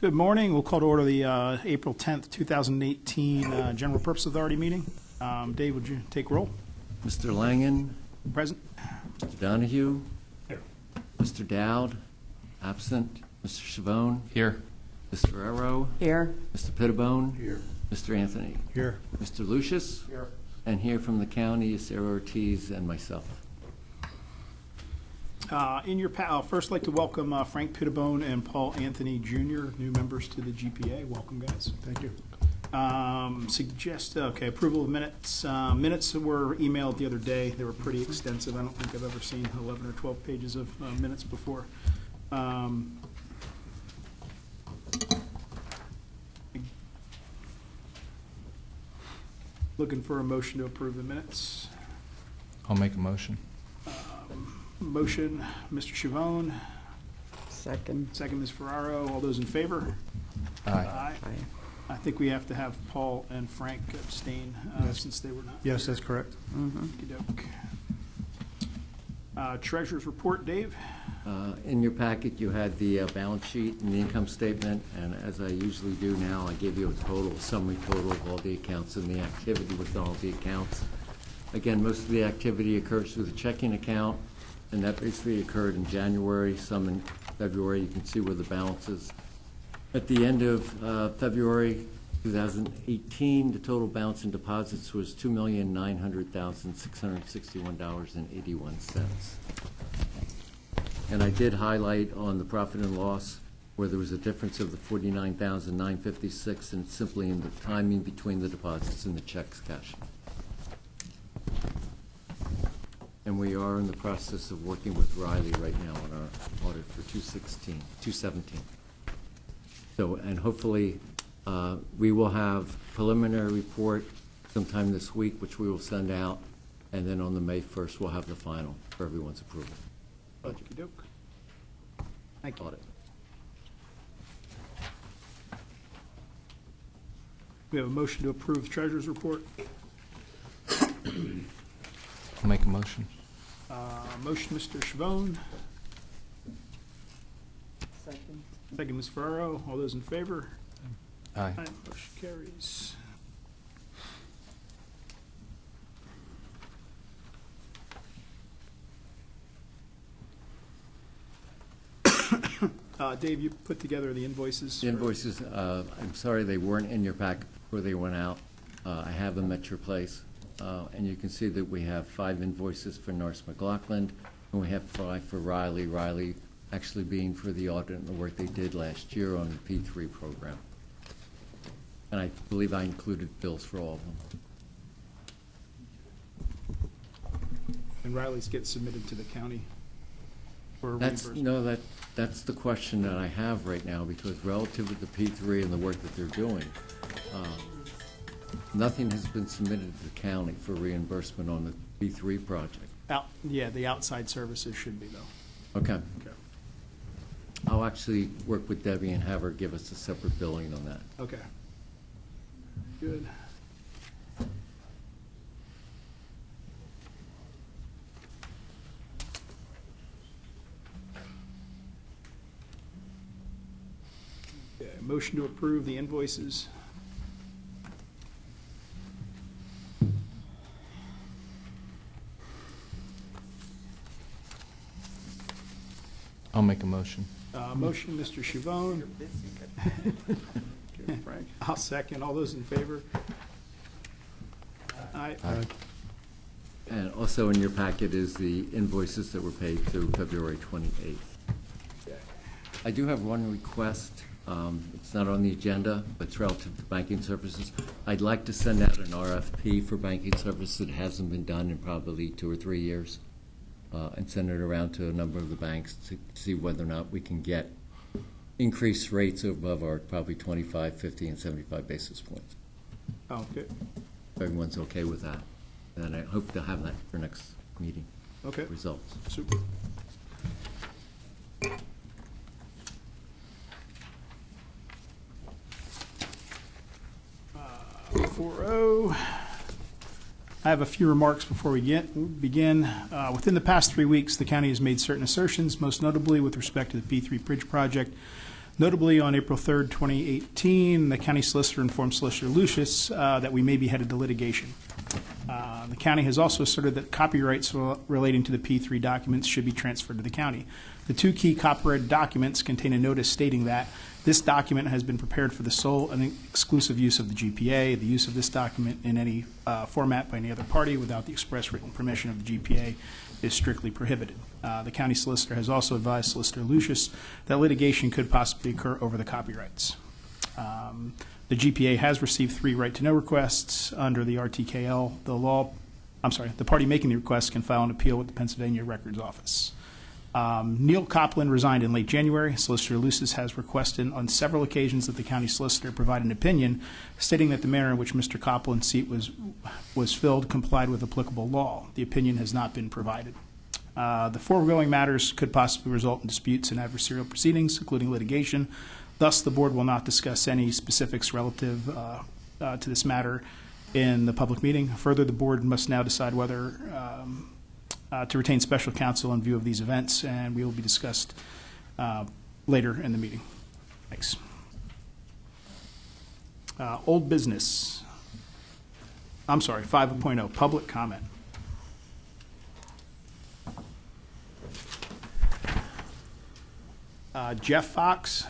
Good morning. We'll call to order the April 10th, 2018 General Purpose Authority meeting. Dave, would you take roll? Mr. Langen. Present. Mr. Donahue. Here. Mr. Dowd. Absent. Mr. Chavone. Here. Ms. Ferrero. Here. Mr. Pettibone. Here. Mr. Anthony. Here. Mr. Lucius. Here. And here from the county is Sarah Ortiz and myself. In your I'll first like to welcome Frank Pettibone and Paul Anthony Jr., new members to the GPA. Welcome, guys. Thank you. Approval of minutes. Minutes were emailed the other day. They were pretty extensive. I don't think I've ever seen 11 or 12 pages of minutes before. Looking for a motion to approve the minutes. I'll make a motion. Motion, Mr. Chavone. Second. Second, Ms. Ferraro. All those in favor? Aye. Aye. Aye. I think we have to have Paul and Frank abstain since they were not. Yes, that's correct. Okey-doke. Treasurer's report, Dave. In your packet, you had the balance sheet and the income statement, and as I usually do now, I give you a summary total of all the accounts and the activity with all the accounts. Again, most of the activity occurs through the checking account, and that basically occurred in January, some in February. You can see where the balance is. At the end of February 2018, the total balance in deposits was $2,900,661.81. And I did highlight on the profit and loss where there was a difference of the $49,956, and it's simply in the timing between the deposits and the checks cashing. And we are in the process of working with Riley right now on our audit for 2017. So, and hopefully we will have preliminary report sometime this week, which we will send out, and then on the May 1st, we'll have the final for everyone's approval. Budget. Okey-doke. Thank you. Audit. We have a motion to approve the treasurer's report. I'll make a motion. Motion, Mr. Chavone. Second. Second, Ms. Ferraro. All those in favor? Aye. Motion carries. Dave, you put together the invoices. The invoices, I'm sorry they weren't in your packet before they went out. I have them at your place. And you can see that we have 5 invoices for Norris McLaughlin, and we have 5 for Riley. Riley actually being for the audit and the work they did last year on the P3 program. And I believe I included bills for all of them. And Riley's get submitted to the county for That's reimbursement. that's the question that I have right now, because relative to the P3 and the work that they're doing, nothing has been submitted to the county for reimbursement on the P3 project. Yeah, the outside services should be, though. Okay. Okay. I'll actually work with Debbie and have her give us a separate billing on that. Okay. Good. Okay, motion to approve the invoices. I'll make a motion. Motion, Mr. Chavone. Frank. I'll second. All those in favor? Aye. Aye. And also in your packet is the invoices that were paid through February 28th. I do have one request. It's not on the agenda, but it's relative to banking services. I'd like to send out an RFP for banking services that hasn't been done in probably 2 or 3 years, and send it around to a number of the banks to see whether or not we can get increased rates above our probably 25, 50, and 75 basis points. Oh, good. If everyone's okay with that. And I hope to have that for next meeting. Okay. Results. Super. 4-0. I have a few remarks before we begin. Within the past 3 weeks, the county has made certain assertions, most notably with respect to the P3 Bridge project. Notably, on April 3rd, 2018, the county solicitor informed Solicitor Lucius that we may be headed to litigation. The county has also asserted that copyrights relating to the P3 documents should be transferred to the county. The two key copyrighted documents contain a notice stating that this document has been prepared for the sole and exclusive use of the GPA. The use of this document in any format by any other party without the express written permission of the GPA is strictly prohibited. The county solicitor has also advised Solicitor Lucius that litigation could possibly occur over the copyrights. The GPA has received 3 right-to-know requests under the RTKL. The party making the request can file an appeal with the Pennsylvania Records Office. Neil Copland resigned in late January. Solicitor Lucius has requested on several occasions that the county solicitor provide an opinion stating that the manner in which Mr. Copland's seat was filled complied with applicable law. The opinion has not been provided. The foregoing matters could possibly result in disputes and adversarial proceedings, including litigation. Thus, the board will not discuss any specifics relative to this matter in the public meeting. Further, the board must now decide whether to retain special counsel in view of these events, and we will be discussed later in the meeting. Thanks. Old business. I'm sorry, 5.0, public comment. Jeff Fox.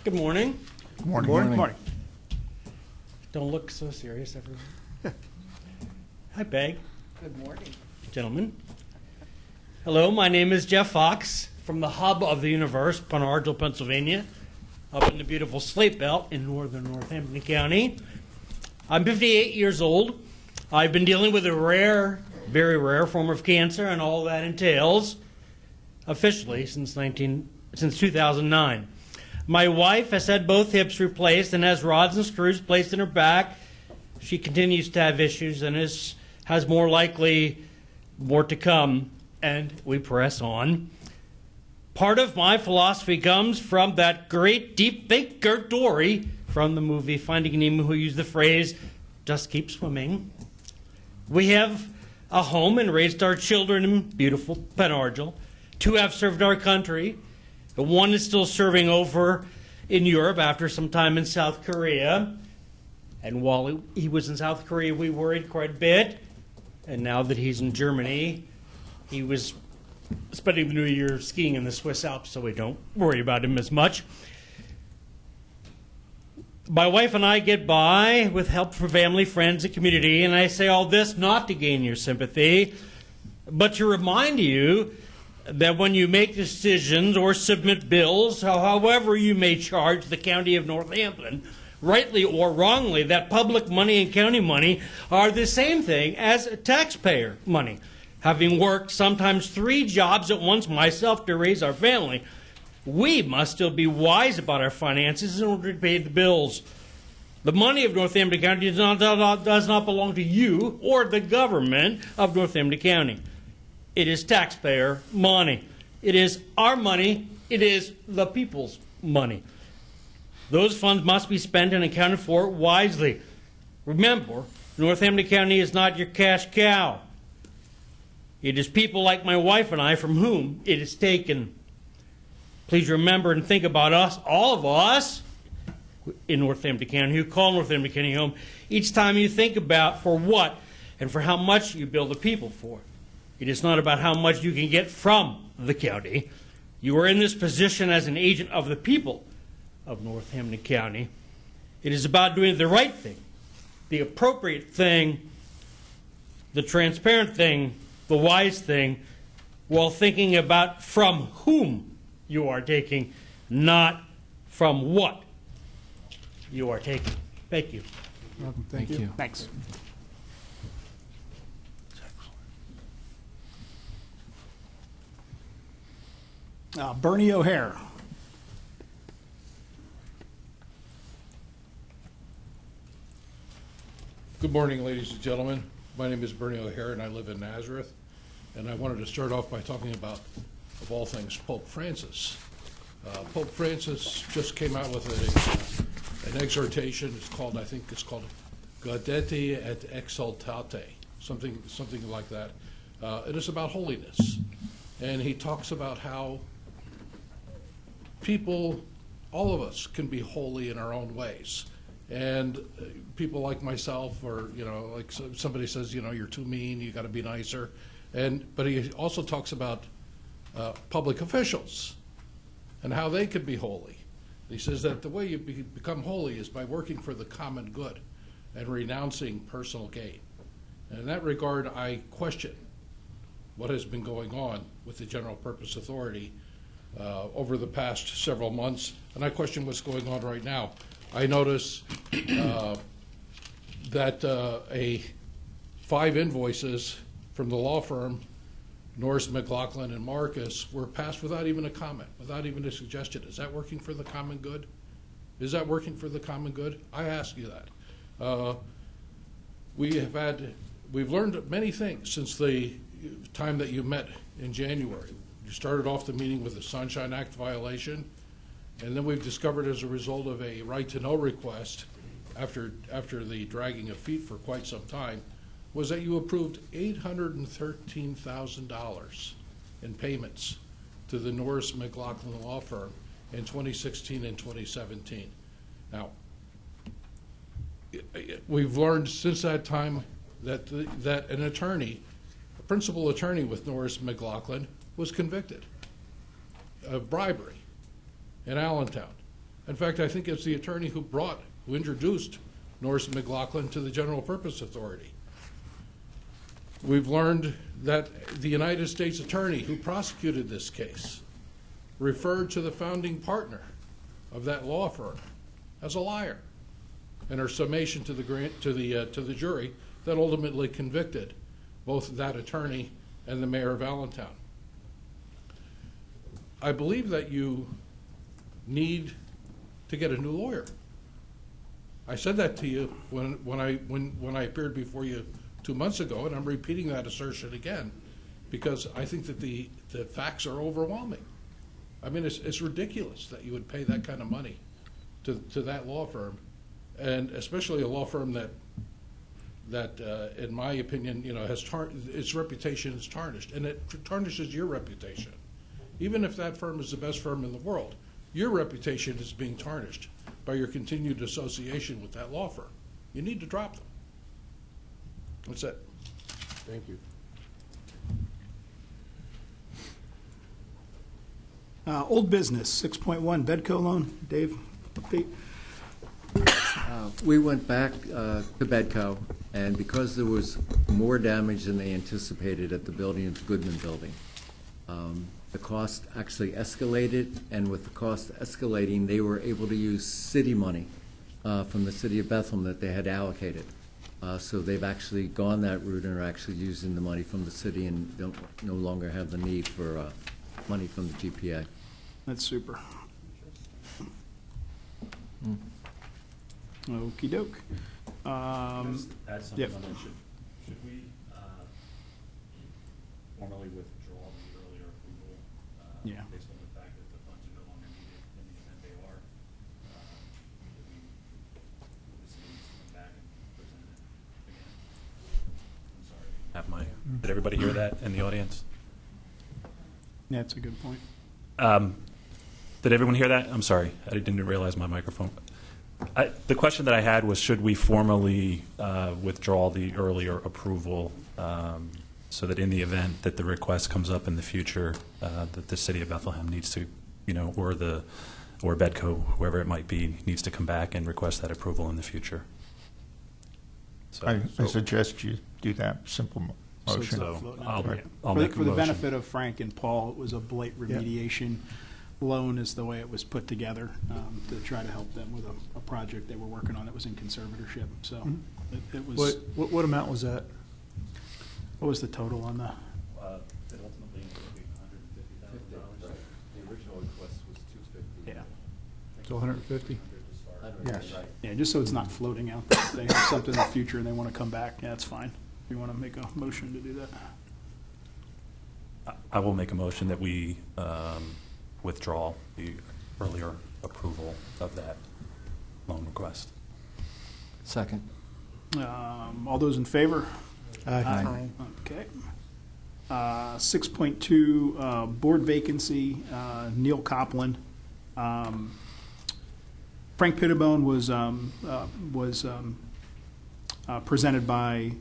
Good morning. Morning. Morning. Morning. Don't look so serious, everyone. Hi, Peg. Good morning. Gentlemen. Hello, my name is Jeff Fox from the hub of the universe, Penargil, Pennsylvania, up in the beautiful Slate Belt in northern Northampton County. I'm 58 years old. I've been dealing with a rare, very rare form of cancer and all that entails, officially since 2009. My wife has had both hips replaced and has rods and screws placed in her back. She continues to have issues and has more likely more to come, and we press on. Part of my philosophy comes from that great deep thinker Dory from the movie Finding Nemo, who used the phrase, "Just keep swimming." We have a home and raised our children in beautiful Penargil. 2 have served our country. 1 is still serving over in Europe after some time in South Korea. And while he was in South Korea, we worried quite a bit. And now that he's in Germany, he was spending the New Year skiing in the Swiss Alps, so we don't worry about him as much. My wife and I get by with help from family, friends, and community, and I say all this not to gain your sympathy, but to remind you that when you make decisions or submit bills, however you may charge the county of Northampton, rightly or wrongly, that public money and county money are the same thing as taxpayer money. Having worked sometimes 3 jobs at once myself to raise our family, we must still be wise about our finances in order to pay the bills. The money of Northampton County does not belong to you or the government of Northampton County. It is taxpayer money. It is our money. It is the people's money. Those funds must be spent and accounted for wisely. Remember, Northampton County is not your cash cow. It is people like my wife and I from whom it is taken. Please remember and think about us, all of us in Northampton County, who call Northampton County home, each time you think about for what and for how much you bill the people for. It is not about how much you can get from the county. You are in this position as an agent of the people of Northampton County. It is about doing the right thing, the appropriate thing, the transparent thing, the wise thing, while thinking about from whom you are taking, not from what you are taking. Thank you. Welcome. Thank you. Thanks. Bernie O'Hare. Good morning, ladies and gentlemen. My name is Bernie O'Hare, and I live in Nazareth. And I wanted to start off by talking about, of all things, Pope Francis. Pope Francis just came out with an exhortation. It's called, I think it's called Gaudete et Exsultate. something like that. It is about holiness. And he talks about how people, all of us, can be holy in our own ways. And people like myself, or, like somebody says, you're too mean, you got to be nicer. But he also talks about public officials and how they could be holy. He says that the way you become holy is by working for the common good and renouncing personal gain. And in that regard, I question what has been going on with the General Purpose Authority over the past several months, and I question what's going on right now. I notice that 5 invoices from the law firm Norris, McLaughlin, and Marcus were passed without even a comment, without even a suggestion. Is that working for the common good? Is that working for the common good? I ask you that. We've learned many things since the time that you met in January. You started off the meeting with a Sunshine Act violation, and then we've discovered as a result of a right to know request after the dragging of feet for quite some time, was that you approved $813,000 in payments to the Norris McLaughlin law firm in 2016 and 2017. Now, we've learned since that time that an attorney, a principal attorney with Norris McLaughlin, was convicted of bribery in Allentown. In fact, I think it's the attorney who introduced Norris McLaughlin to the General Purpose Authority. We've learned that the United States attorney who prosecuted this case referred to the founding partner of that law firm as a liar in her summation to the jury that ultimately convicted both that attorney and the mayor of Allentown. I believe that you need to get a new lawyer. I said that to you when I appeared before you 2 months ago, and I'm repeating that assertion again because I think that the facts are overwhelming. I mean, it's ridiculous that you would pay that kind of money to that law firm, and especially a law firm that in my opinion, has its reputation is tarnished, and it tarnishes your reputation. Even if that firm is the best firm in the world, your reputation is being tarnished by your continued association with that law firm. You need to drop them. That's it. Thank you. Old business, 6.1, Bedco loan. Dave, update? We went back to Bedco, and because there was more damage than they anticipated at the building, at the Goodman building, the cost actually escalated, and with the cost escalating, they were able to use city money from the city of Bethlehem that they had allocated. So they've actually gone that route and are actually using the money from the city and no longer have the need for money from the GPA. That's super. Okey doke. Add something Yep. on that. Should we formally withdraw the earlier approval Yeah. based on the fact that the funds are no longer needed in the event they are? This needs to come back and present it again. I'm sorry. Did everybody hear that in the audience? Yeah, that's a good point. Did everyone hear that? I'm sorry. I didn't realize my microphone. The question that I had was, should we formally withdraw the earlier approval so that in the event that the request comes up in the future that the city of Bethlehem needs to, or Bedco, whoever it might be, needs to come back and request that approval in the future? So, I suggest you do that simple So it's motion. not floating I'll out there. make a For the motion. benefit of Frank and Paul, it was a blight remediation loan is the way it was put together to try to help them with a project they were working on that was in conservatorship. So it was, What amount was that? what was the total on the? It ultimately ended up being $150,000. The original request was $250. Yeah. So 150? Yes. Yeah, just so it's not floating out there. If they have something in the future and they want to come back, yeah, that's fine. If you want to make a motion to do that. I will make a motion that we withdraw the earlier approval of that loan request. Second. All those in favor? Aye. Okay. 6.2, board vacancy, Neil Copland. Frank Pittibone was presented by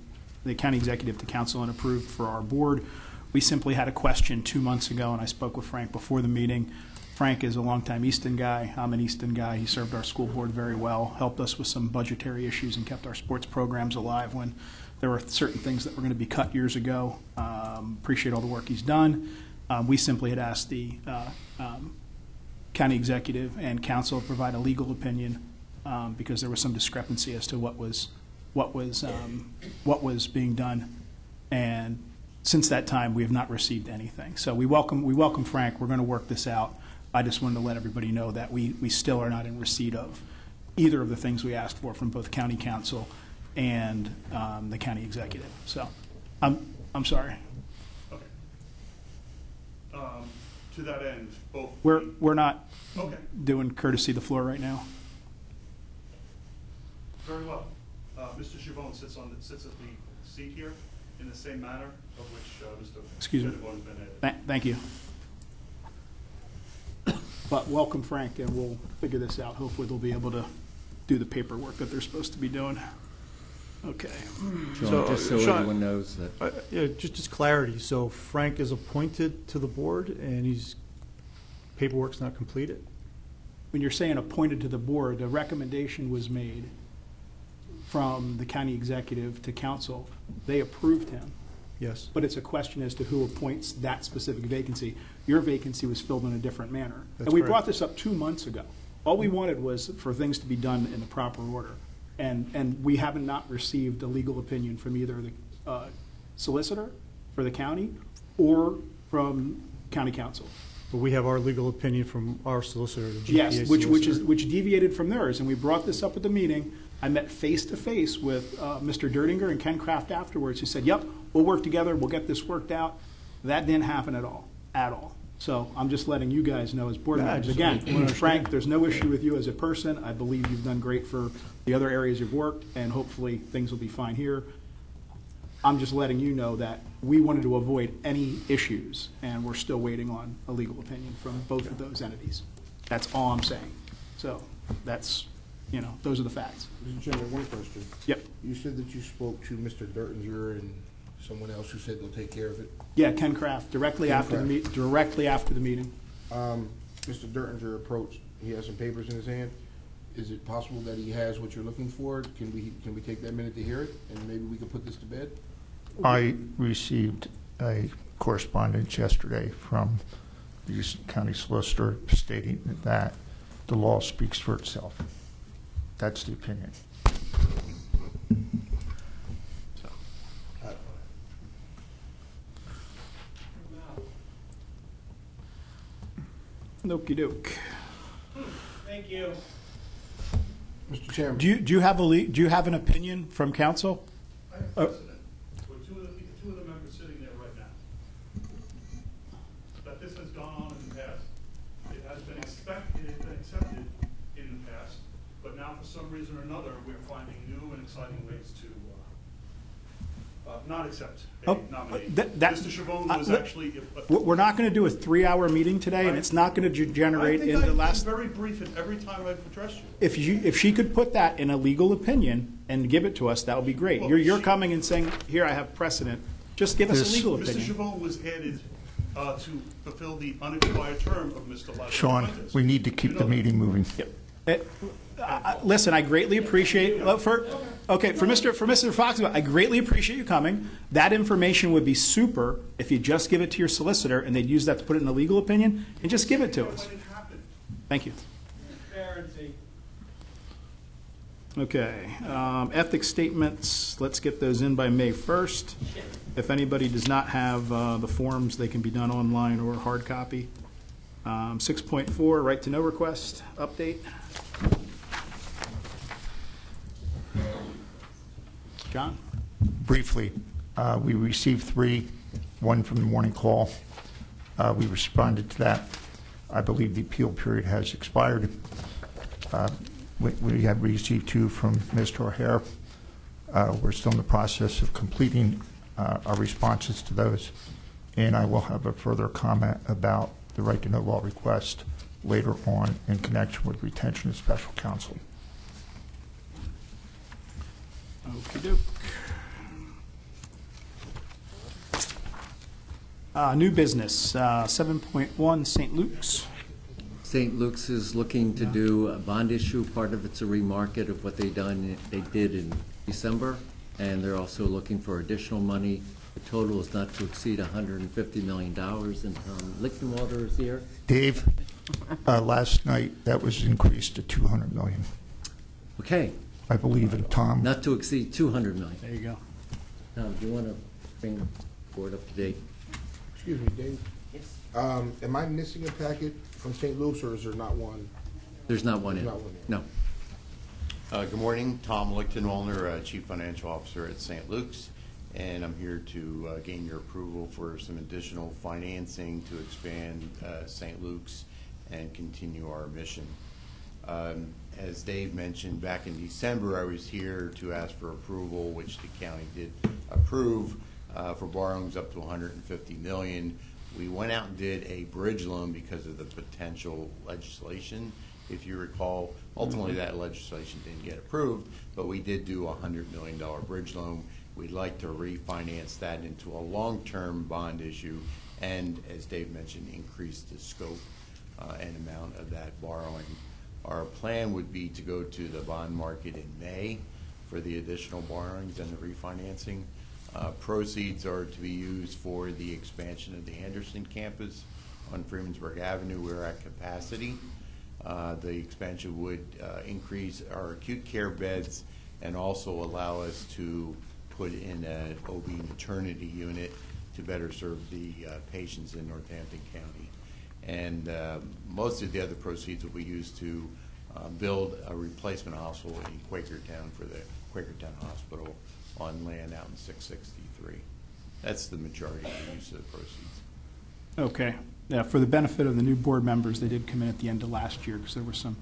the county executive to council and approved for our board. We simply had a question 2 months ago, and I spoke with Frank before the meeting. Frank is a longtime Easton guy. I'm an Easton guy. He served our school board very well, helped us with some budgetary issues, and kept our sports programs alive when there were certain things that were going to be cut years ago. Appreciate all the work he's done. We simply had asked the county executive and council to provide a legal opinion because there was some discrepancy as to what was being done, and since that time we have not received anything. So we welcome Frank. We're going to work this out. I just wanted to let everybody know that we still are not in receipt of either of the things we asked for from both county council and the county executive. So I'm sorry. Okay. To that end, both. We're not Okay. doing courtesy the floor right now. Very well. Mr. Chabon sits at the seat here in the same manner of which Mr. Excuse me. Chabon has been added. Thank you. But welcome, Frank, and we'll figure this out. Hopefully they'll be able to do the paperwork that they're supposed to be doing. Okay. Sean, just so Sean, everyone knows that. Yeah, just clarity. So Frank is appointed to the board and paperwork's not completed? When you're saying appointed to the board, a recommendation was made from the county executive to council. They approved him, Yes. but it's a question as to who appoints that specific vacancy. Your vacancy was filled in a different manner. That's And we correct. brought this up 2 months ago. All we wanted was for things to be done in the proper order. And we have not received a legal opinion from either the solicitor for the county or from county council. But we have our legal opinion from our solicitor, the GPA Yes, solicitor. which deviated from theirs, and we brought this up at the meeting. I met face-to-face with Mr. Dertinger and Ken Kraft afterwards, who said, yep, we'll work together, we'll get this worked out. That didn't happen at all. So I'm just letting you guys know as board Yeah, I members. just Again, wanna understand. Frank, there's no issue with you as a person. I believe you've done great for the other areas you've worked, and hopefully things will be fine here. I'm just letting you know that we wanted to avoid any issues, and we're still waiting on a legal opinion from both of those entities. That's all I'm saying. So that's, those are the facts. Mr. Chairman, one question. Yep. You said that you spoke to Mr. Dertinger and someone else who said they'll take care of it. Yeah, Ken Kraft, directly Ken after the Kraft. directly after the meeting. Mr. Dertinger approached, he has some papers in his hand. Is it possible that he has what you're looking for? Can we take that minute to hear it, and maybe we can put this to bed? I received a correspondence yesterday from the Houston County Solicitor stating that the law speaks for itself. That's the opinion. Okey doke. Thank you. Mr. Chairman. Do you have an opinion from council? I have precedent with two of the members sitting there right now. That this has gone on in the past. It has been accepted in the past, but now for some reason or another, we're finding new and exciting ways to not accept a nomination. Mr. Chabon was actually. We're not going to do a 3-hour meeting today, and it's not going to generate I think in the I've last. been very brief in every time I've addressed you. If she could put that in a legal opinion and give it to us, that would be great. Well, You're she- coming and saying, here, I have precedent. Just give us a legal Mr. opinion. Chabon was added to fulfill the unexpired term of Mr. Lazarus. Sean, Fuentes. we need to keep the meeting moving. Listen, I greatly appreciate for Mr. Fox. I greatly appreciate you coming. That information would be super if you just give it to your solicitor and they'd use that to put it in a legal opinion and just give it to us. When it happened. Thank you. Transparency. Okay, ethics statements. Let's get those in by May 1st. If anybody does not have the forms, they can be done online or hard copy. 6.4, right to know request update. John? Briefly, we received 3, one from the morning call. We responded to that. I believe the appeal period has expired. We have received 2 from Mr. O'Hare. We're still in the process of completing our responses to those. And I will have a further comment about the right to know law request later on in connection with retention of special counsel. Okey-doke. New business, 7.1, St. Luke's. St. Luke's is looking to do a bond issue. Part of it's a remarket of what they did in December, and they're also looking for additional money. The total is not to exceed $150 million, and Lichtenwalder is here. Dave, last night that was increased to $200 million. Okay, I believe in Tom. not to exceed $200 million. There you go. Tom, do you want to bring the board up to date? Excuse me, Dave. Yes. Am I missing a packet from St. Luke's, or is there not one? There's not one in. Not one in. No. Good morning, Tom Lichtenwalder, Chief Financial Officer at St. Luke's, and I'm here to gain your approval for some additional financing to expand St. Luke's and continue our mission. As Dave mentioned, back in December, I was here to ask for approval, which the county did approve, for borrowings up to $150 million. We went out and did a bridge loan because of the potential legislation. If you recall, ultimately that legislation didn't get approved, but we did do a $100 million bridge loan. We'd like to refinance that into a long-term bond issue and, as Dave mentioned, increase the scope and amount of that borrowing. Our plan would be to go to the bond market in May for the additional borrowings and the refinancing. Proceeds are to be used for the expansion of the Anderson campus on Freemansburg Avenue. We're at capacity. The expansion would increase our acute care beds and also allow us to put in an OB maternity unit to better serve the patients in Northampton County. And most of the other proceeds will be used to build a replacement hospital in Quakertown for the Quakertown Hospital on land out in 663. That's the majority of the use of the proceeds. Okay. Yeah, for the benefit of the new board members, they did come in at the end of last year because there were some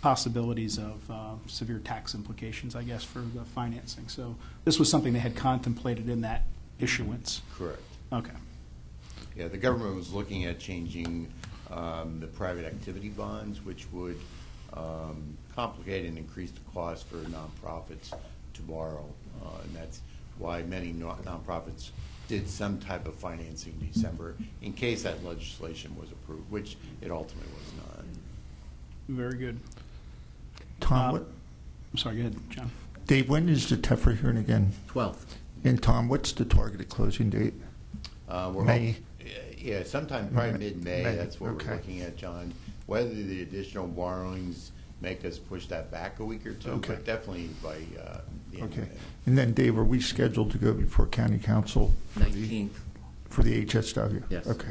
possibilities of severe tax implications, I guess, for the financing. So this was something they had contemplated in that issuance. Correct. Okay. Yeah, the government was looking at changing the private activity bonds, which would complicate and increase the cost for nonprofits to borrow. And that's why many nonprofits did some type of financing in December in case that legislation was approved, which it ultimately was not. Very good. Tom, I'm sorry, go ahead, John. Dave, when is the TEFRA hearing again? 12th. And Tom, what's the targeted closing date? May? Yeah, sometime probably mid-May. May, That's what okay. we're looking at, John. Whether the additional borrowings make us push that back a week or two, Okay. but definitely by the end Okay. of May. And then, Dave, are we scheduled to go before county council 19th. for the HSW? Yes. Okay.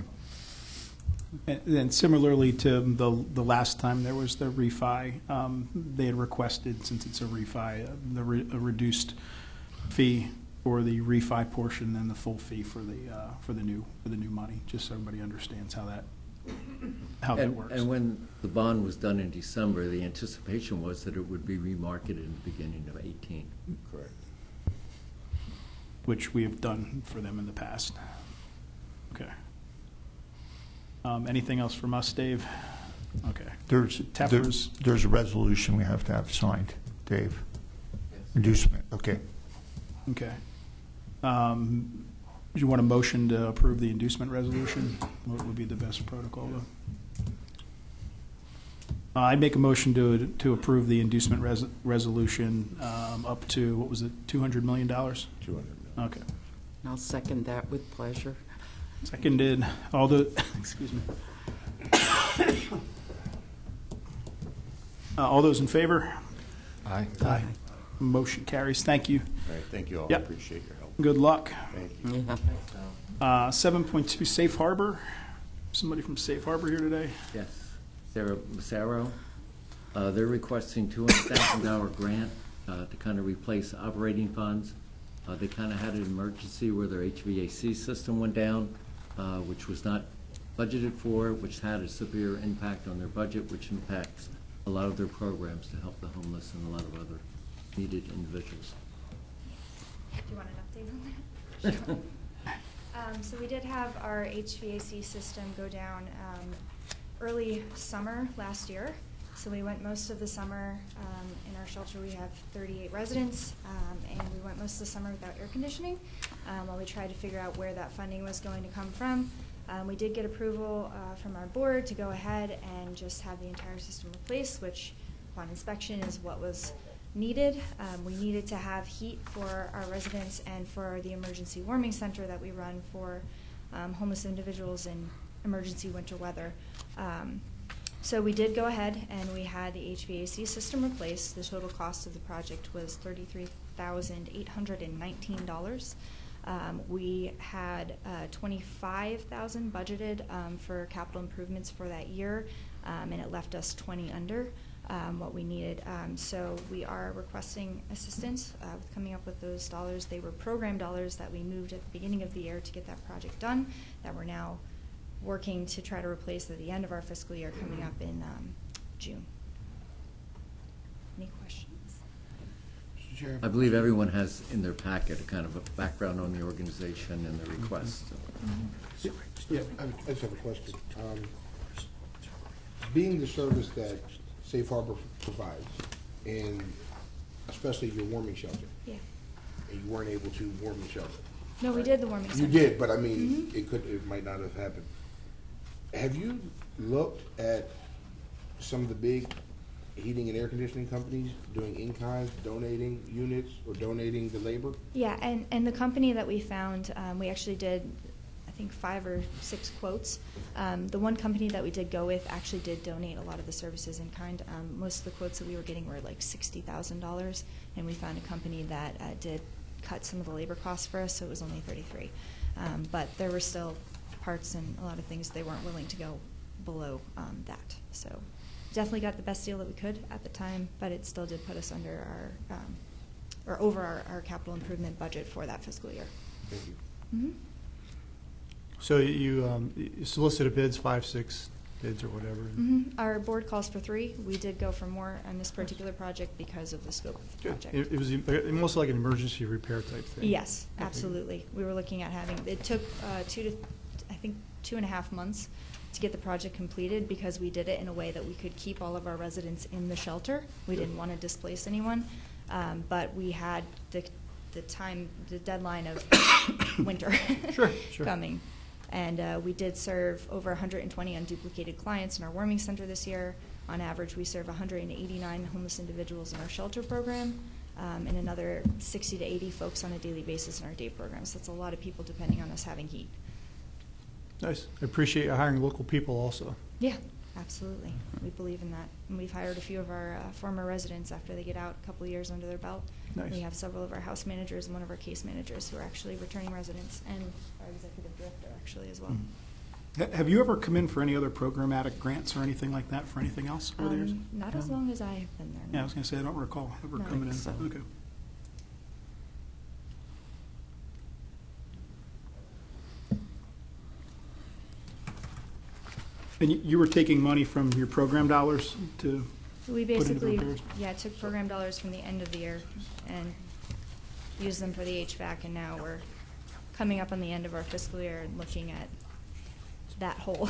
And then similarly to the last time there was the refi, they had requested, since it's a refi, a reduced fee for the refi portion and the full fee for the new money, just so everybody understands how that works. And when the bond was done in December, the anticipation was that it would be remarketed in the beginning of 18. Correct. Which we have done for them in the past. Okay. Anything else from us, Dave? Okay. There's a resolution we have to have signed, Dave. Inducement, okay. Okay. Do you want a motion to approve the inducement resolution? What would be the best protocol? I'd make a motion to approve the inducement resolution up to, what was it, $200 million? $200 million. Okay. I'll second that with pleasure. Seconded. All the, excuse me. All those in favor? Aye. Aye. Motion carries. Thank you. All right, thank you all. Yep. I appreciate your help. Good luck. Thank you. Yeah. 7.2 Safe Harbor. Somebody from Safe Harbor here today? Yes. Sarah Massaro. They're requesting $200,000 grant to kind of replace operating funds. They kind of had an emergency where their HVAC system went down, which was not budgeted for, which had a severe impact on their budget, which impacts a lot of their programs to help the homeless and a lot of other needed individuals. Do you want an update on that? So we did have our HVAC system go down early summer last year. So we went most of the summer in our shelter. We have 38 residents, and we went most of the summer without air conditioning while we tried to figure out where that funding was going to come from. We did get approval from our board to go ahead and just have the entire system replaced, which upon inspection is what was needed. We needed to have heat for our residents and for the emergency warming center that we run for homeless individuals in emergency winter weather. So we did go ahead and we had the HVAC system replaced. The total cost of the project was $33,819. We had $25,000 budgeted for capital improvements for that year, and it left us 20 under what we needed. So we are requesting assistance with coming up with those dollars. They were program dollars that we moved at the beginning of the year to get that project done, that we're now working to try to replace at the end of our fiscal year coming up in June. Any questions? Mr. Chair. I believe everyone has in their packet a kind of a background on the organization and the request. So. Yeah, I just have a question. Being the service that Safe Harbor provides, and especially your warming shelter, Yeah. and you weren't able to warm the shelter. No, we did the warming center. You did, but I mean, it might not have happened. Have you looked at some of the big heating and air conditioning companies doing in-kind, donating units or donating the labor? Yeah, and the company that we found, we actually did, I think, 5 or 6 quotes. The one company that we did go with actually did donate a lot of the services in kind. Most of the quotes that we were getting were like $60,000, and we found a company that did cut some of the labor costs for us, so it was only $33,000. But there were still parts and a lot of things they weren't willing to go below that. So definitely got the best deal that we could at the time, but it still did put us under our or over our capital improvement budget for that fiscal year. Thank you. Mm-hmm. So you solicited bids, 5, 6 bids or whatever? Mm-hmm. Our board calls for 3. We did go for more on this particular project because of the scope of the project. It was almost like an emergency repair type thing. Yes, absolutely. We were looking at having, it took 2.5 months to get the project completed because we did it in a way that we could keep all of our residents in the shelter. We didn't want to displace anyone, but we had the deadline of winter Sure. coming. And we did serve over 120 unduplicated clients in our warming center this year. On average, we serve 189 homeless individuals in our shelter program, and another 60 to 80 folks on a daily basis in our day program. So that's a lot of people depending on us having heat. Nice. I appreciate you hiring local people also. Yeah, absolutely. We believe in that. And we've hired a few of our former residents after they get out, a couple of years under their belt. Nice. We have several of our house managers and one of our case managers who are actually returning residents, and our executive director actually as well. Have you ever come in for any other programmatic grants or anything like that for anything else over the years? Not as long as I have been there. Yeah, I no. was going to say, I don't recall ever No, coming in. so. Okay. And you were taking money from your program dollars to We put into basically, repairs? took program dollars from the end of the year and used them for the HVAC, and now we're coming up on the end of our fiscal year and looking at that hole,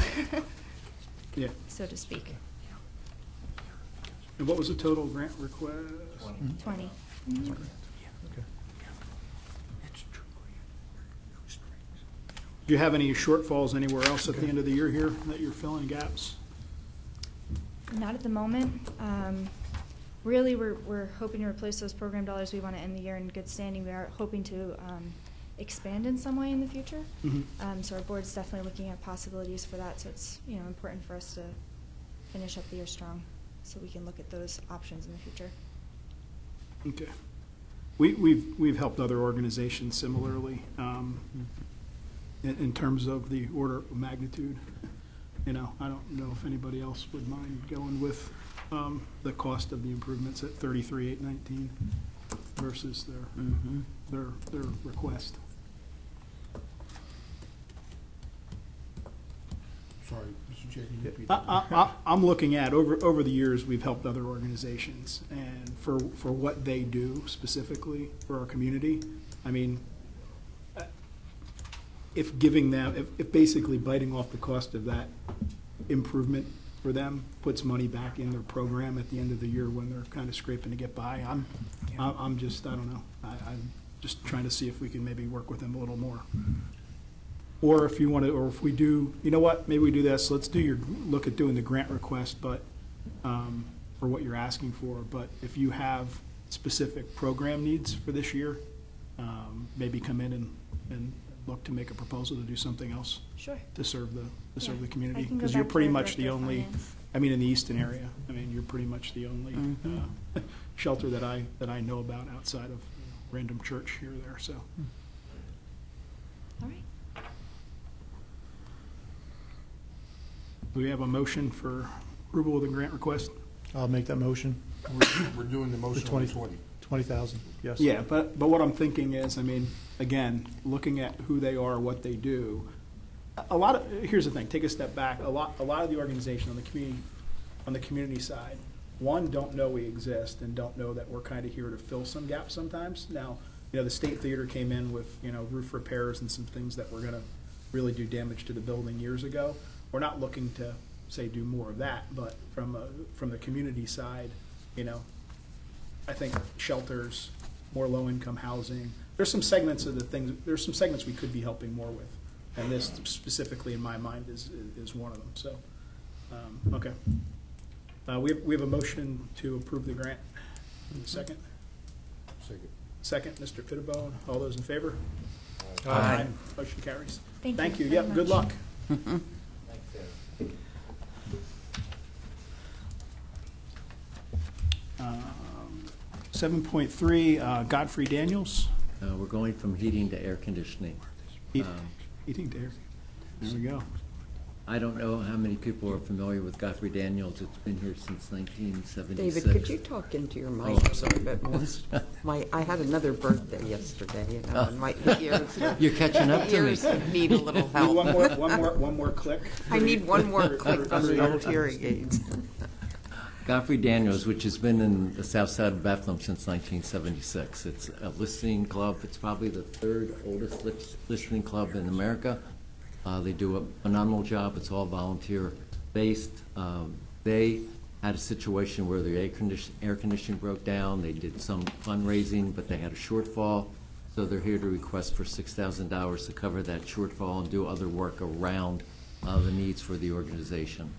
Yeah. so to speak. And what was the total grant request? 20. Okay. Do you have any shortfalls anywhere else at the end of the year here that you're filling gaps? Not at the moment. Really, we're hoping to replace those program dollars. We want to end the year in good standing. We are hoping to expand in some way in the future. So our board's definitely looking at possibilities for that. So it's important for us to finish up the year strong, so we can look at those options in the future. Okay. We've helped other organizations similarly in terms of the order of magnitude. I don't know if anybody else would mind going with the cost of the improvements at $33,819 versus their request. Sorry, Mr. Chair, can you repeat that? I'm looking at, over the years, we've helped other organizations, and for what they do specifically for our community, I mean, if giving them, if basically biting off the cost of that improvement for them puts money back in their program at the end of the year when they're kind of scraping to get by, I'm just, I don't know. I'm just trying to see if we can maybe work with them a little more. Or if you want to, or if we do, you know what, maybe we do this, let's look at doing the grant request, but, for what you're asking for, but if you have specific program needs for this year, maybe come in and look to make a proposal to do something else. Sure. To serve the, serve the I community, can go because you're back to pretty the much the Director of only, Finance. I mean, in the Easton area, I mean, you're pretty much the only, shelter that I know about outside of random church here or there, so. All right. Do we have a motion for approval of the grant request? I'll make that motion. We're doing the motion on 20. 20,000, yes. Yeah, but what I'm thinking is, I mean, again, looking at who they are, what they do, here's the thing, take a step back, a lot of the organization on the community side, one, don't know we exist and don't know that we're kind of here to fill some gaps sometimes. Now, the State Theater came in with, roof repairs and some things that were gonna really do damage to the building years ago. We're not looking to, say, do more of that, but from the community side, I think shelters, more low-income housing, there's some segments we could be helping more with. And this specifically, in my mind, is one of them, so, okay. We have a motion to approve the grant. Second? Second, Mr. Pittibone. All those in favor? Aye. Motion carries. Thank you you. very Yep, good much. luck. 7.3, Godfrey Daniels. We're going from heating to air conditioning. Heating to air. There we go. I don't know how many people are familiar with Godfrey Daniels. It's been here since 1976. David, could you talk into your mic I'm a sorry. little bit more? I had another birthday yesterday, and my ears. You're catching up to me. Ears need a little help. One more click. I need one more click on the old hearing aids. Godfrey Daniels, which has been in the south side of Bethlehem since 1976. It's a listening club. It's probably the third oldest listening club in America. They do a phenomenal job. It's all volunteer-based. They had a situation where their air conditioning broke down. They did some fundraising, but they had a shortfall. So they're here to request for $6,000 to cover that shortfall and do other work around the needs for the organization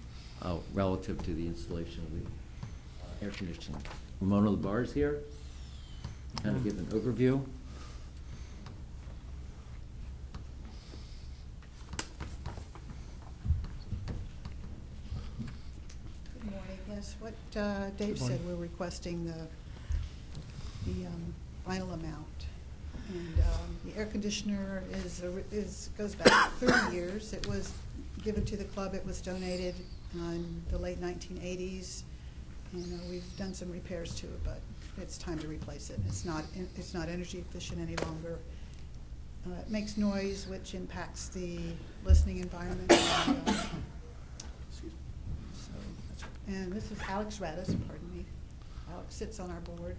relative to the installation of the air conditioning. Ramona Labar is here. Kind of give an overview. Good morning. Yes, what Dave said, we're requesting the final amount. And the air conditioner goes back 30 years. It was given to the club. It was donated in the late 1980s. And we've done some repairs to it, but it's time to replace it. It's not energy efficient any longer. It makes noise, which impacts the listening environment. And this is Alex Radis, pardon me. Alex sits on our board.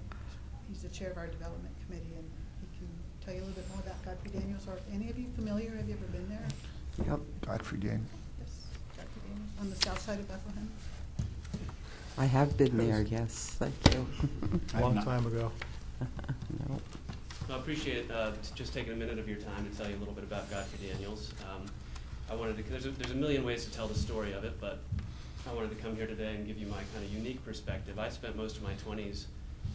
He's the chair of our development committee, and he can tell you a little bit more about Godfrey Daniels. Are any of you familiar? Have you ever been there? Yep, Godfrey Daniels. Yes, Godfrey Daniels, on the south side of Bethlehem. I have been there, yes, thank you. Long time ago. No. I appreciate just taking a minute of your time to tell you a little bit about Godfrey Daniels. I wanted to, there's a million ways to tell the story of it, but I wanted to come here today and give you my kind of unique perspective. I spent most of my 20s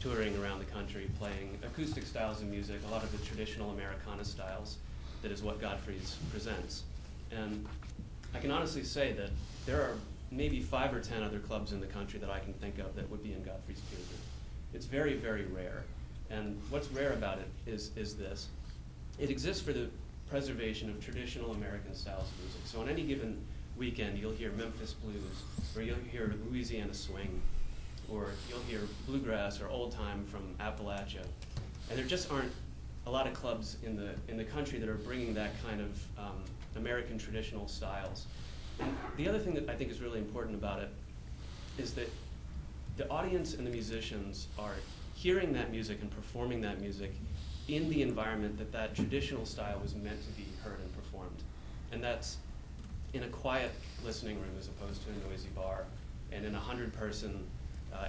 touring around the country playing acoustic styles of music, a lot of the traditional Americana styles. That is what Godfrey's presents. And I can honestly say that there are maybe 5 or 10 other clubs in the country that I can think of that would be in Godfrey's peer group. It's very, very rare. And what's rare about it is this. It exists for the preservation of traditional American styles of music. So on any given weekend, you'll hear Memphis blues, or you'll hear Louisiana swing, or you'll hear bluegrass or old time from Appalachia. And there just aren't a lot of clubs in the country that are bringing that kind of American traditional styles. And the other thing that I think is really important about it is that the audience and the musicians are hearing that music and performing that music in the environment that traditional style was meant to be heard and performed. And that's in a quiet listening room as opposed to a noisy bar, and in a 100-person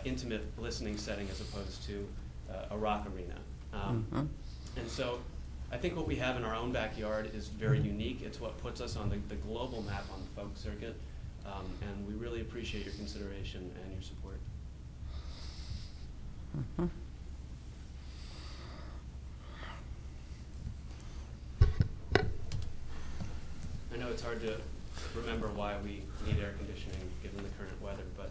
intimate listening setting as opposed to a rock arena. And so I think what we have in our own backyard is very unique. It's what puts us on the global map on the folk circuit, and we really appreciate your consideration and your support. I know it's hard to remember why we need air conditioning given the current weather, but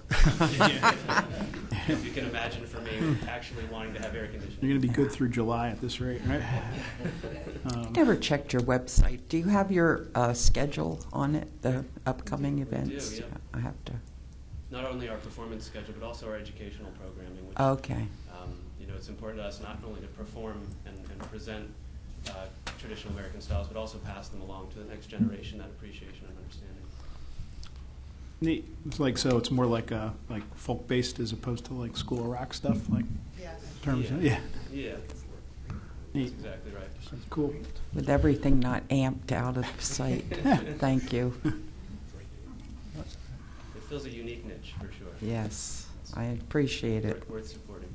if you can imagine for me actually wanting to have air conditioning. You're going to be good through July at this rate, right? Never checked your website. Do you have your schedule on it, the upcoming events? We do, yeah. I have to. Not only our performance schedule, but also our educational programming. Which, okay. You know, it's important to us not only to perform and present traditional American styles, but also pass them along to the next generation, that appreciation and understanding. Neat. It's like, so it's more like folk based as opposed to like School of Rock stuff, like in terms of, Yeah. Neat. That's exactly right. That's cool. With everything not amped out of sight. Thank you. It fills a unique niche for sure. Yes, I appreciate it. Worth supporting.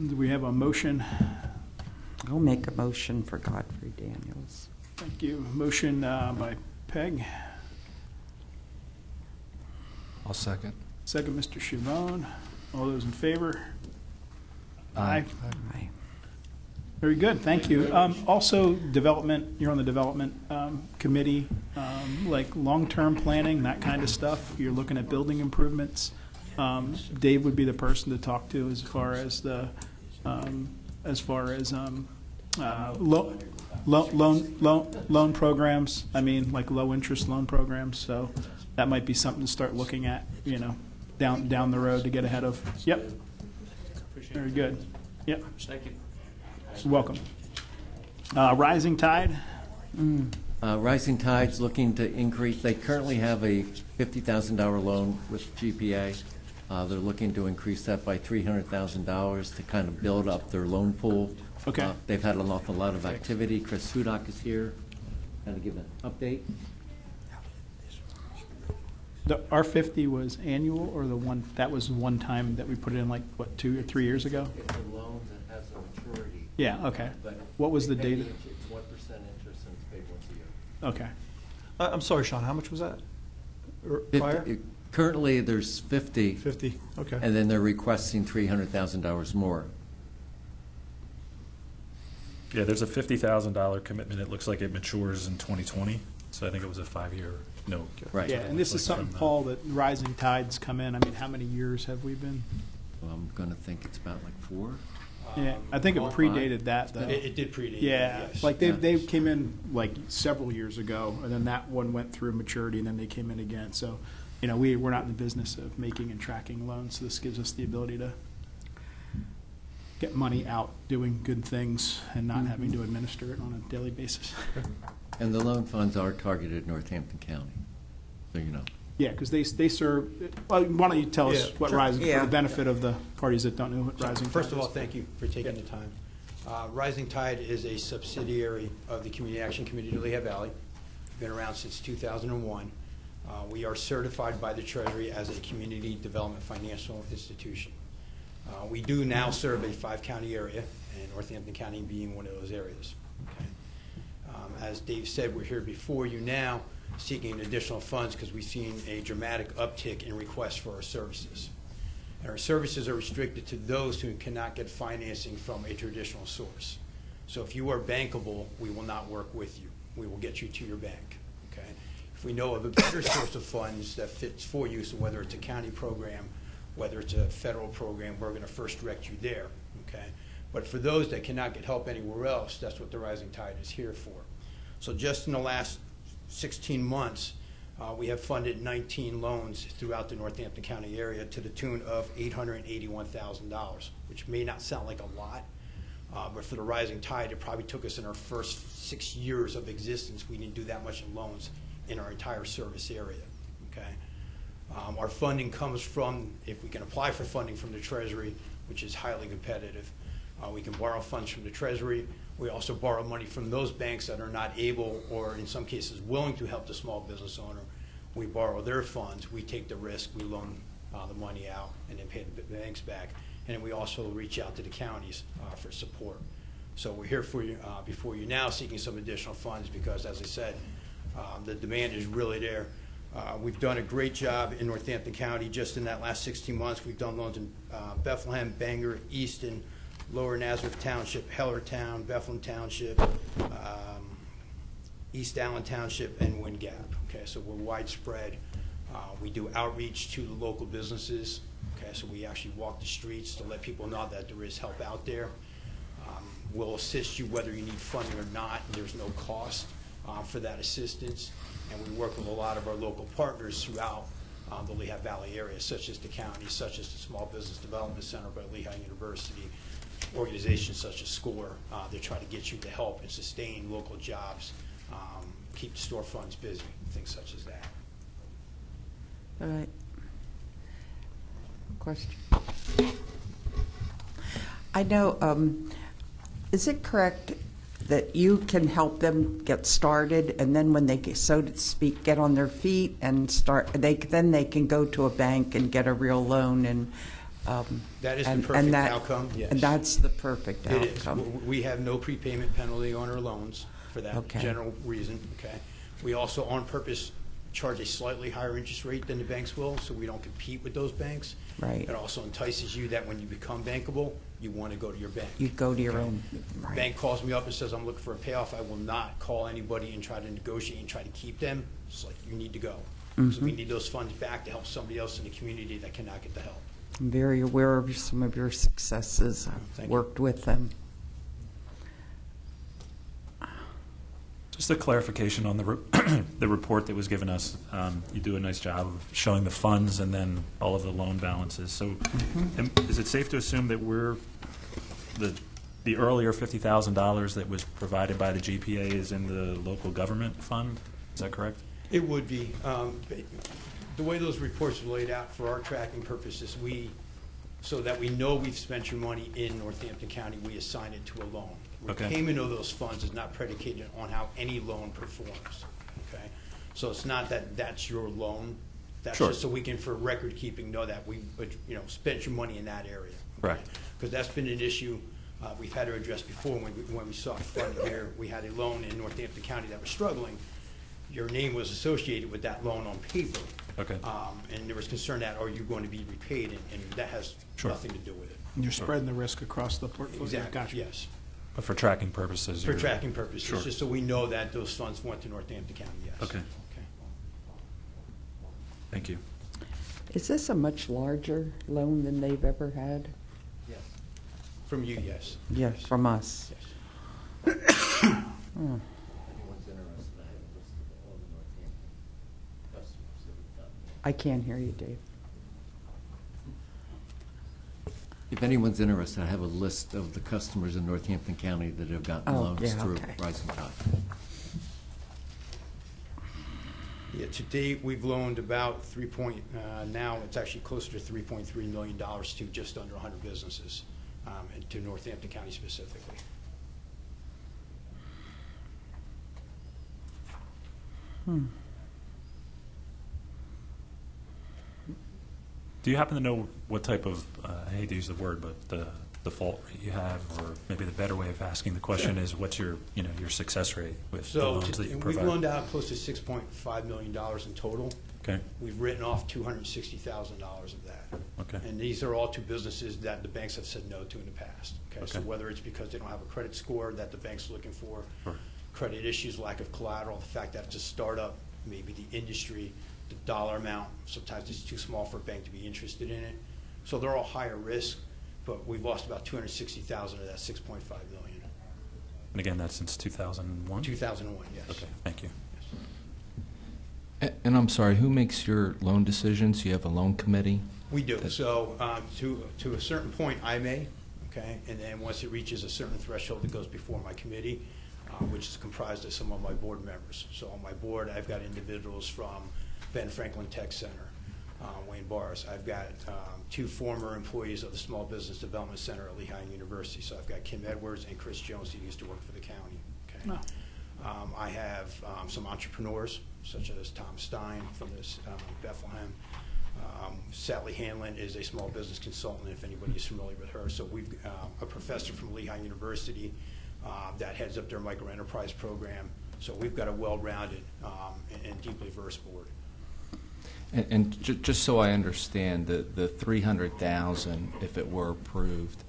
Do we have a motion? I'll make a motion for Godfrey Daniels. Thank you. Motion by Peg. I'll second. Second, Mr. Chavon. All those in favor? Aye. Aye. Very good. Thank you. Also, development. You're on the development committee, like long-term planning, that kind of stuff. You're looking at building improvements. Dave would be the person to talk to as far as the loan programs. I mean, like low interest loan programs. So that might be something to start looking at. You know, down the road to get ahead of. Yep. Very good. Yep. Thank you. You're welcome. Rising Tide. Rising Tide's looking to increase. They currently have a $50,000 loan with GPA. They're looking to increase that by $300,000 to kind of build up their loan pool. Okay. They've had an awful lot of activity. Chris Hudak is here, kind of give an update. The R50 was annual, or the one that was one time that we put it in, like what, 2 or 3 years ago? It's a loan that has a maturity. Yeah. Okay. But What was the they pay date? It's 1% interest and it's paid once a year. Okay. I'm sorry, Sean, how much was that? Prior? Currently, there's 50. 50, okay. And then they're requesting $300,000 more. Yeah, there's a $50,000 commitment. It looks like it matures in 2020, so I think it was a 5-year note. Right. Yeah, and this is something, Paul, that rising tides come in. I mean, how many years have we been? Well, I'm going to think it's about like 4. Yeah, I think it predated that, though. It did predate. Yeah, Yes. like they came in like several years ago, and then that one went through maturity, and then they came in again. So, you know, we're not in the business of making and tracking loans, so this gives us the ability to get money out doing good things and not having to administer it on a daily basis. And the loan funds are targeted Northampton County, so you know. Yeah, because they serve. Well, why don't you tell us Yeah, what sure. Rising, Yeah. for the benefit of the parties that don't know what Rising Tide First of is. all, thank you for taking the time. Rising Tide is a subsidiary of the Community Action Committee of Lehigh Valley. Been around since 2001. We are certified by the Treasury as a community development financial institution. We do now serve a 5-county area, and Northampton County being one of those areas. Okay. As Dave said, we're here before you now seeking additional funds because we've seen a dramatic uptick in requests for our services. And our services are restricted to those who cannot get financing from a traditional source. So if you are bankable, we will not work with you. We will get you to your bank. Okay. If we know of a better source of funds that fits for you, so whether it's a county program, whether it's a federal program, we're going to first direct you there. Okay. But for those that cannot get help anywhere else, that's what the Rising Tide is here for. So just in the last 16 months, we have funded 19 loans throughout the Northampton County area to the tune of $881,000, which may not sound like a lot, but for the Rising Tide, it probably took us in our first 6 years of existence, we didn't do that much in loans in our entire service area. Okay. Our funding comes from, if we can apply for funding from the Treasury, which is highly competitive. We can borrow funds from the Treasury. We also borrow money from those banks that are not able, or in some cases willing, to help the small business owner. We borrow their funds, we take the risk, we loan the money out, and then pay the banks back. And then we also reach out to the counties for support. So we're here for you, before you now, seeking some additional funds because, as I said, the demand is really there. We've done a great job in Northampton County. Just in that last 16 months, we've done loans in Bethlehem, Bangor, Easton, Lower Nazareth Township, Hellertown, Bethlehem Township, East Allen Township, and Wind Gap. Okay, so we're widespread. We do outreach to the local businesses. Okay, so we actually walk the streets to let people know that there is help out there. We'll assist you whether you need funding or not. There's no cost for that assistance. And we work with a lot of our local partners throughout the Lehigh Valley area, such as the county, such as the Small Business Development Center by Lehigh University, organizations such as SCORE. They try to get you to help and sustain local jobs, keep the storefronts busy, things such as that. All right. Question. I know, is it correct that you can help them get started, and then when they get, so to speak, get on their feet and start, then they can go to a bank and get a real loan and that is the perfect outcome, yes. And that's the perfect outcome. It is. We have no prepayment penalty on our loans for that general reason. Okay. We also, on purpose, charge a slightly higher interest rate than the banks will, so we don't compete with those banks. Right. It also entices you that when you become bankable, you want to go to your bank. You go to your own. Right. Bank calls me up and says, I'm looking for a payoff. I will not call anybody and try to negotiate and try to keep them. It's like, you need to go. So we need those funds back to help somebody else in the community that cannot get the help. I'm very aware of some of your successes. I've worked with them. Just a clarification on the report that was given us. You do a nice job of showing the funds and then all of the loan balances. So is it safe to assume that we're the earlier $50,000 that was provided by the GPA is in the local government fund? Is that correct? It would be. The way those reports are laid out for our tracking purposes, so that we know we've spent your money in Northampton County, we assign it to a loan. Repayment of those funds is not predicated on how any loan performs. Okay, so it's not that that's your loan. That's just so we can, for record keeping, know that we spent your money in that area. Right. Because that's been an issue we've had to address before when we sought funding here. We had a loan in Northampton County that was struggling. Your name was associated with that loan on paper. Okay. And there was concern that, are you going to be repaid? And that has nothing to do with it. And you're spreading the risk across the portfolio. Exactly. Gotcha. Yes. But for tracking purposes? For tracking purposes, just so we know that those funds went to Northampton County, yes. Okay. Thank you. Is this a much larger loan than they've ever had? Yes. From you, yes. Yes, from us. Yes. I can't hear you, Dave. If anyone's interested, I have a list of the customers in Northampton County that have gotten loans through Rising Tide. Yeah, to date, we've loaned about now it's actually closer to $3.3 million to just under 100 businesses, and to Northampton County specifically. Do you happen to know what type of, I hate to use the word, but the default rate you have, or maybe the better way of asking the question is what's your success rate with the loans that you provide? We've loaned out close to $6.5 million in total. Okay. We've written off $260,000 of that. Okay. And these are all to businesses that the banks have said no to in the past. Okay. So whether it's because they don't have a credit score that the bank's looking for, credit issues, lack of collateral, the fact that it's a startup, maybe the industry, the dollar amount, sometimes it's too small for a bank to be interested in it. So they're all higher risk, but we've lost about $260,000 of that $6.5 million. And again, that's since 2001? 2001, yes. Okay, thank you. And I'm sorry, who makes your loan decisions? You have a loan committee? We do. So to a certain point, I may, okay, and then once it reaches a certain threshold, it goes before my committee, which is comprised of some of my board members. So on my board, I've got individuals from Ben Franklin Tech Center, Wayne Barrs. I've got 2 former employees of the Small Business Development Center at Lehigh University. So I've got Kim Edwards and Chris Jones, who used to work for the county. Okay. I have some entrepreneurs, such as Tom Stein from this Bethlehem. Sally Hanlon is a small business consultant, if anybody's familiar with her. So we've a professor from Lehigh University that heads up their microenterprise program. So we've got a well-rounded and deeply versed board. And just so I understand, the 300,000, if it were approved,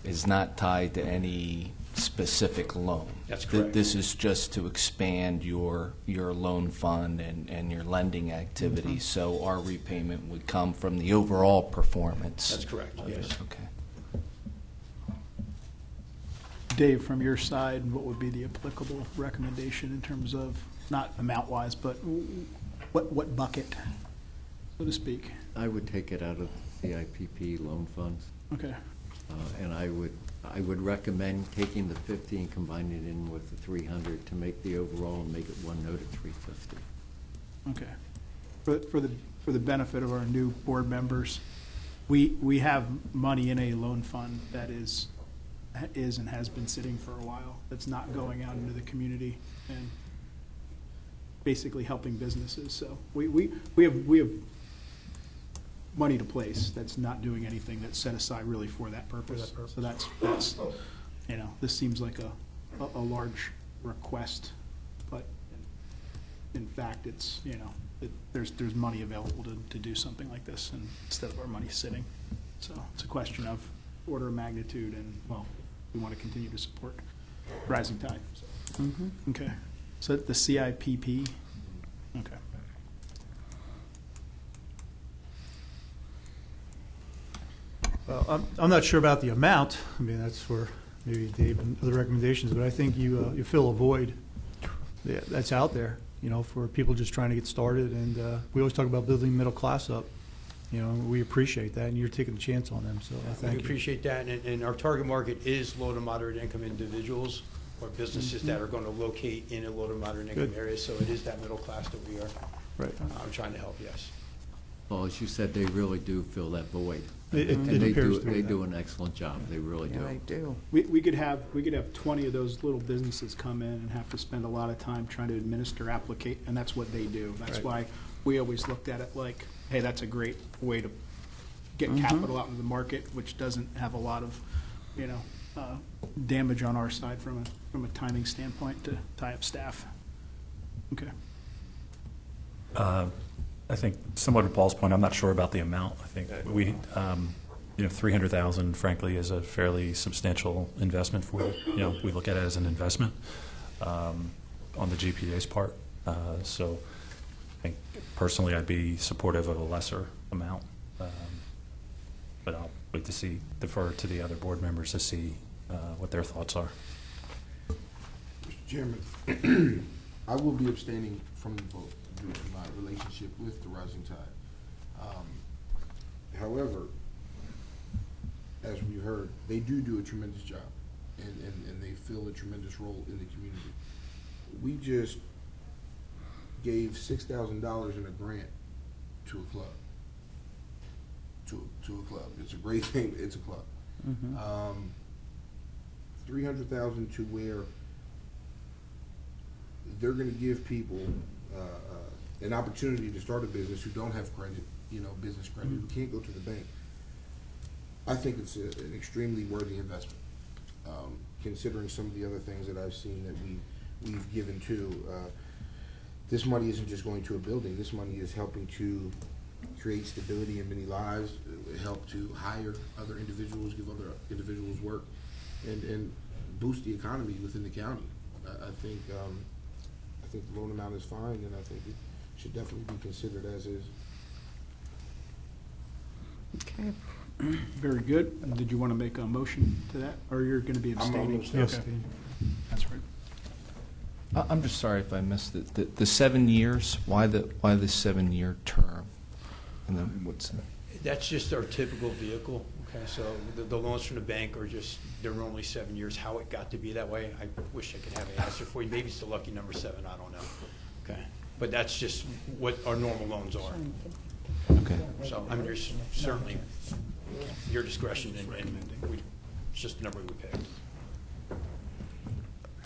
is not tied to any specific loan. That's correct. This is just to expand your loan fund and your lending activity. So our repayment would come from the overall performance. That's correct. Yes. Okay. Dave, from your side, what would be the applicable recommendation in terms of, not amount-wise, but what bucket, so to speak? I would take it out of CIPP loan funds. Okay. And I would recommend taking the 50 and combining it in with the 300 to make the overall and make it one note at 350. Okay. For the benefit of our new board members, we have money in a loan fund that is and has been sitting for a while. That's not going out into the community and basically helping businesses. So we have money to place that's not doing anything that's set aside really for that purpose. So that's this seems like a large request, but in fact it's there's money available to do something like this, and instead of our money sitting. So it's a question of order of magnitude, and well, we want to continue to support Rising Tide. So. Okay, so the CIPP. Okay. Well, I'm not sure about the amount. I mean, that's for maybe Dave and other recommendations, but I think you fill a void that's out there, for people just trying to get started. And we always talk about building middle class up. We appreciate that, and you're taking a chance on them. So thank you. We appreciate that, and our target market is low to moderate income individuals or businesses that are going to locate in a low to moderate income area. So it is that middle class that we are trying to help. Yes. Well, as you said, they really do fill that void. They do an excellent job. They really do. They do. We could have 20 of those little businesses come in and have to spend a lot of time trying to administer, applicate, and that's what they do. That's why we always looked at it like, hey, that's a great way to get capital out into the market, which doesn't have a lot of, damage on our side from a timing standpoint to tie up staff. Okay. I think, somewhat to Paul's point, I'm not sure about the amount. I think we, 300,000, frankly, is a fairly substantial investment for, we look at it as an investment on the GPA's part. So I think personally I'd be supportive of a lesser amount, but I'll wait to defer to the other board members to see what their thoughts are. Mr. Chairman, I will be abstaining from the vote due to my relationship with the Rising Tide. However, as we heard, they do a tremendous job, and they fill a tremendous role in the community. We just gave $6,000 in a grant to a club. To a club. It's a great thing. It's a club. $300,000 to where they're going to give people an opportunity to start a business who don't have credit, business credit, who can't go to the bank. I think it's an extremely worthy investment, considering some of the other things that I've seen that we've given to. This money isn't just going to a building. This money is helping to create stability in many lives, help to hire other individuals, give other individuals work, and boost the economy within the county. I think the loan amount is fine, and I think it should definitely be considered as is. Okay. Very good. And did you want to make a motion to that, or you're going to be abstaining? Yes. Okay. That's right. I'm just sorry if I missed it. The 7 years, why the 7-year term? And then what's that? That's just our typical vehicle. Okay, so the loans from the bank they're normally 7 years. How it got to be that way, I wish I could have an answer for you. Maybe it's the lucky number 7, I don't know. Okay, but that's just what our normal loans are. Okay. So, I mean, there's certainly your discretion, and it's just the number we picked.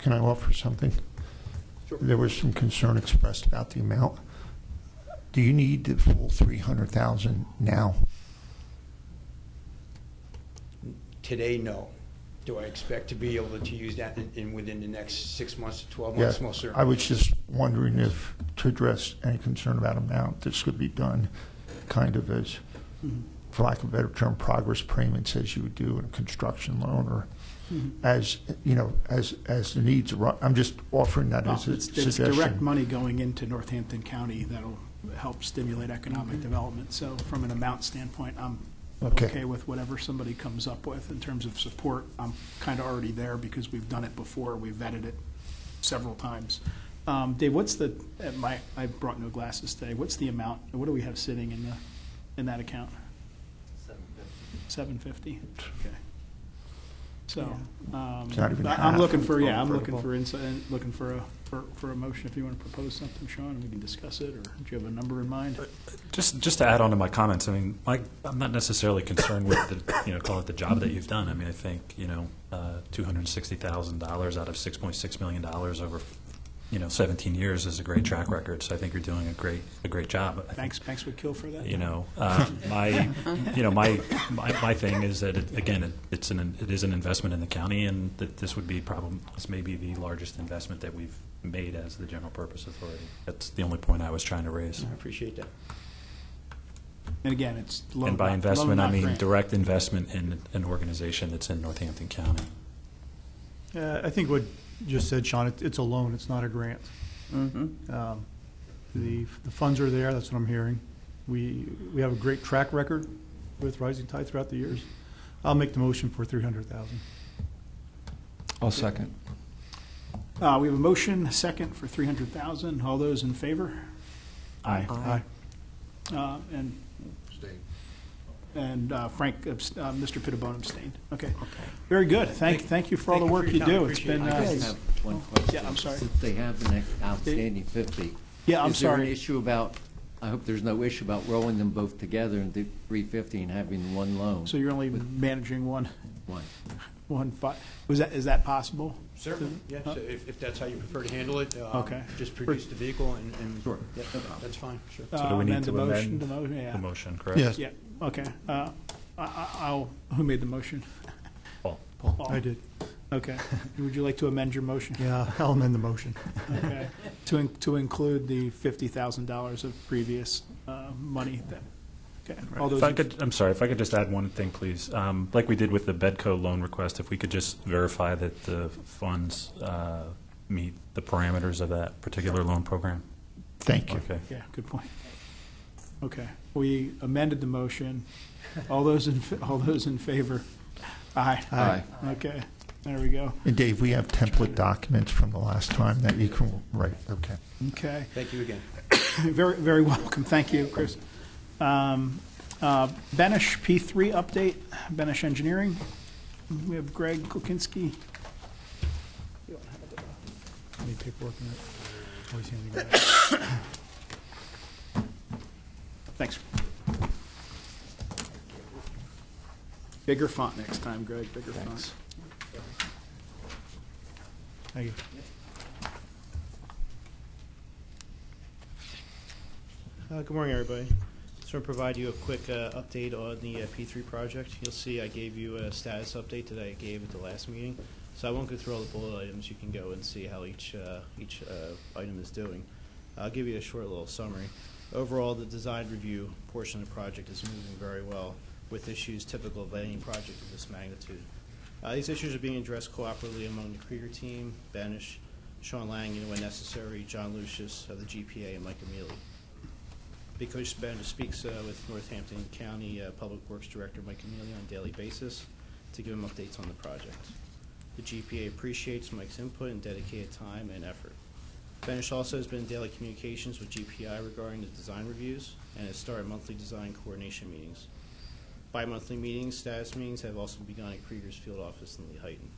Can I offer something? Sure. There was some concern expressed about the amount. Do you need the full 300,000 now? Today, no. Do I expect to be able to use that within the next 6 months to 12 months? Most certainly. I was just wondering if, to address any concern about amount, this could be done kind of as, for lack of a better term, progress payments as you would do in a construction loan, or as, you know, as the needs arise. I'm just offering that as a It's suggestion. direct money going into Northampton County that'll help stimulate economic development. So from an amount standpoint, I'm okay with whatever somebody comes up with in terms of support. I'm kind of already there because we've done it before. We've vetted it several times. Dave, what's the, I brought no glasses today. What's the amount? What do we have sitting in that account? 750. Okay. So, It's not even I'm half looking for, of I'm vertical. looking for a motion. If you want to propose something, Sean, and we can discuss it, or do you have a number in mind? Just to add on to my comments, I mean, I'm not necessarily concerned with the, call it the job that you've done. I mean, I think, $260,000 out of $6.6 million over, 17 years is a great track record. So I think you're doing a great job. Thanks would kill for that. My thing is that it is an investment in the county, and that this may be the largest investment that we've made as the general purpose authority. That's the only point I was trying to raise. I appreciate that. And again, it's loan. And by not- investment, loan, I not mean grant. direct investment in an organization that's in Northampton County. I think what you just said, Sean, it's a loan, it's not a grant. The funds are there, that's what I'm hearing. We have a great track record with Rising Tide throughout the years. I'll make the motion for 300,000. I'll second. We have a motion, a second for 300,000. All those in favor? Aye. And Stay. And Frank, Mr. Pittibone abstained. Okay. Very good. Thank you for all the work you do. It's been. I just have one question. Yeah, I'm sorry. Since they have an outstanding 50. Yeah, I'm Is there sorry. an issue about, I hope there's no issue about rolling them both together into 350 and having one loan? So you're only managing one. One. Is that possible? Certainly, yes, if that's how you prefer to handle it. Okay. Just produce the vehicle and. Sure. Yeah, that's fine, sure. So do we need to amend yeah. the motion, correct? Yes. Yeah, okay. Who made the motion? Paul. I did. Okay. Would you like to amend your motion? Yeah, I'll amend the motion. Okay. To include the $50,000 of previous money that, okay. All those I'm sorry, if I could just add one thing, please. Like we did with the Bedco loan request, if we could just verify that the funds meet the parameters of that particular loan program. Thank you. Okay. Yeah, good point. Okay, we amended the motion. All those in favor? Aye. Aye. Okay, there we go. And Dave, we have template documents from the last time that you can write. Okay. Okay, Thank you again. very, very welcome. Thank you, Chris. Benish P3 update, Benish Engineering. We have Greg Kokinski. Any paperwork in it? Always handing it out. Thanks. Bigger font next time, Greg, bigger font. Thank you. Good morning, everybody. Just want to provide you a quick update on the P3 project. You'll see I gave you a status update that I gave at the last meeting. So I won't go through all the bullet items. You can go and see how each item is doing. I'll give you a short little summary. Overall, the design review portion of the project is moving very well, with issues typical of any project of this magnitude. These issues are being addressed cooperatively among the Krieger team, Benish, Sean Lang, and when necessary, John Lucius of the GPA, and Mike Amelia. Because Benish speaks with Northampton County Public Works Director Mike Amelia on a daily basis to give him updates on the project. The GPA appreciates Mike's input and dedicated time and effort. Benish also has been in daily communications with GPI regarding the design reviews and has started monthly design coordination meetings. Bi-monthly meetings, status meetings have also begun at Krieger's field office in Lehighton.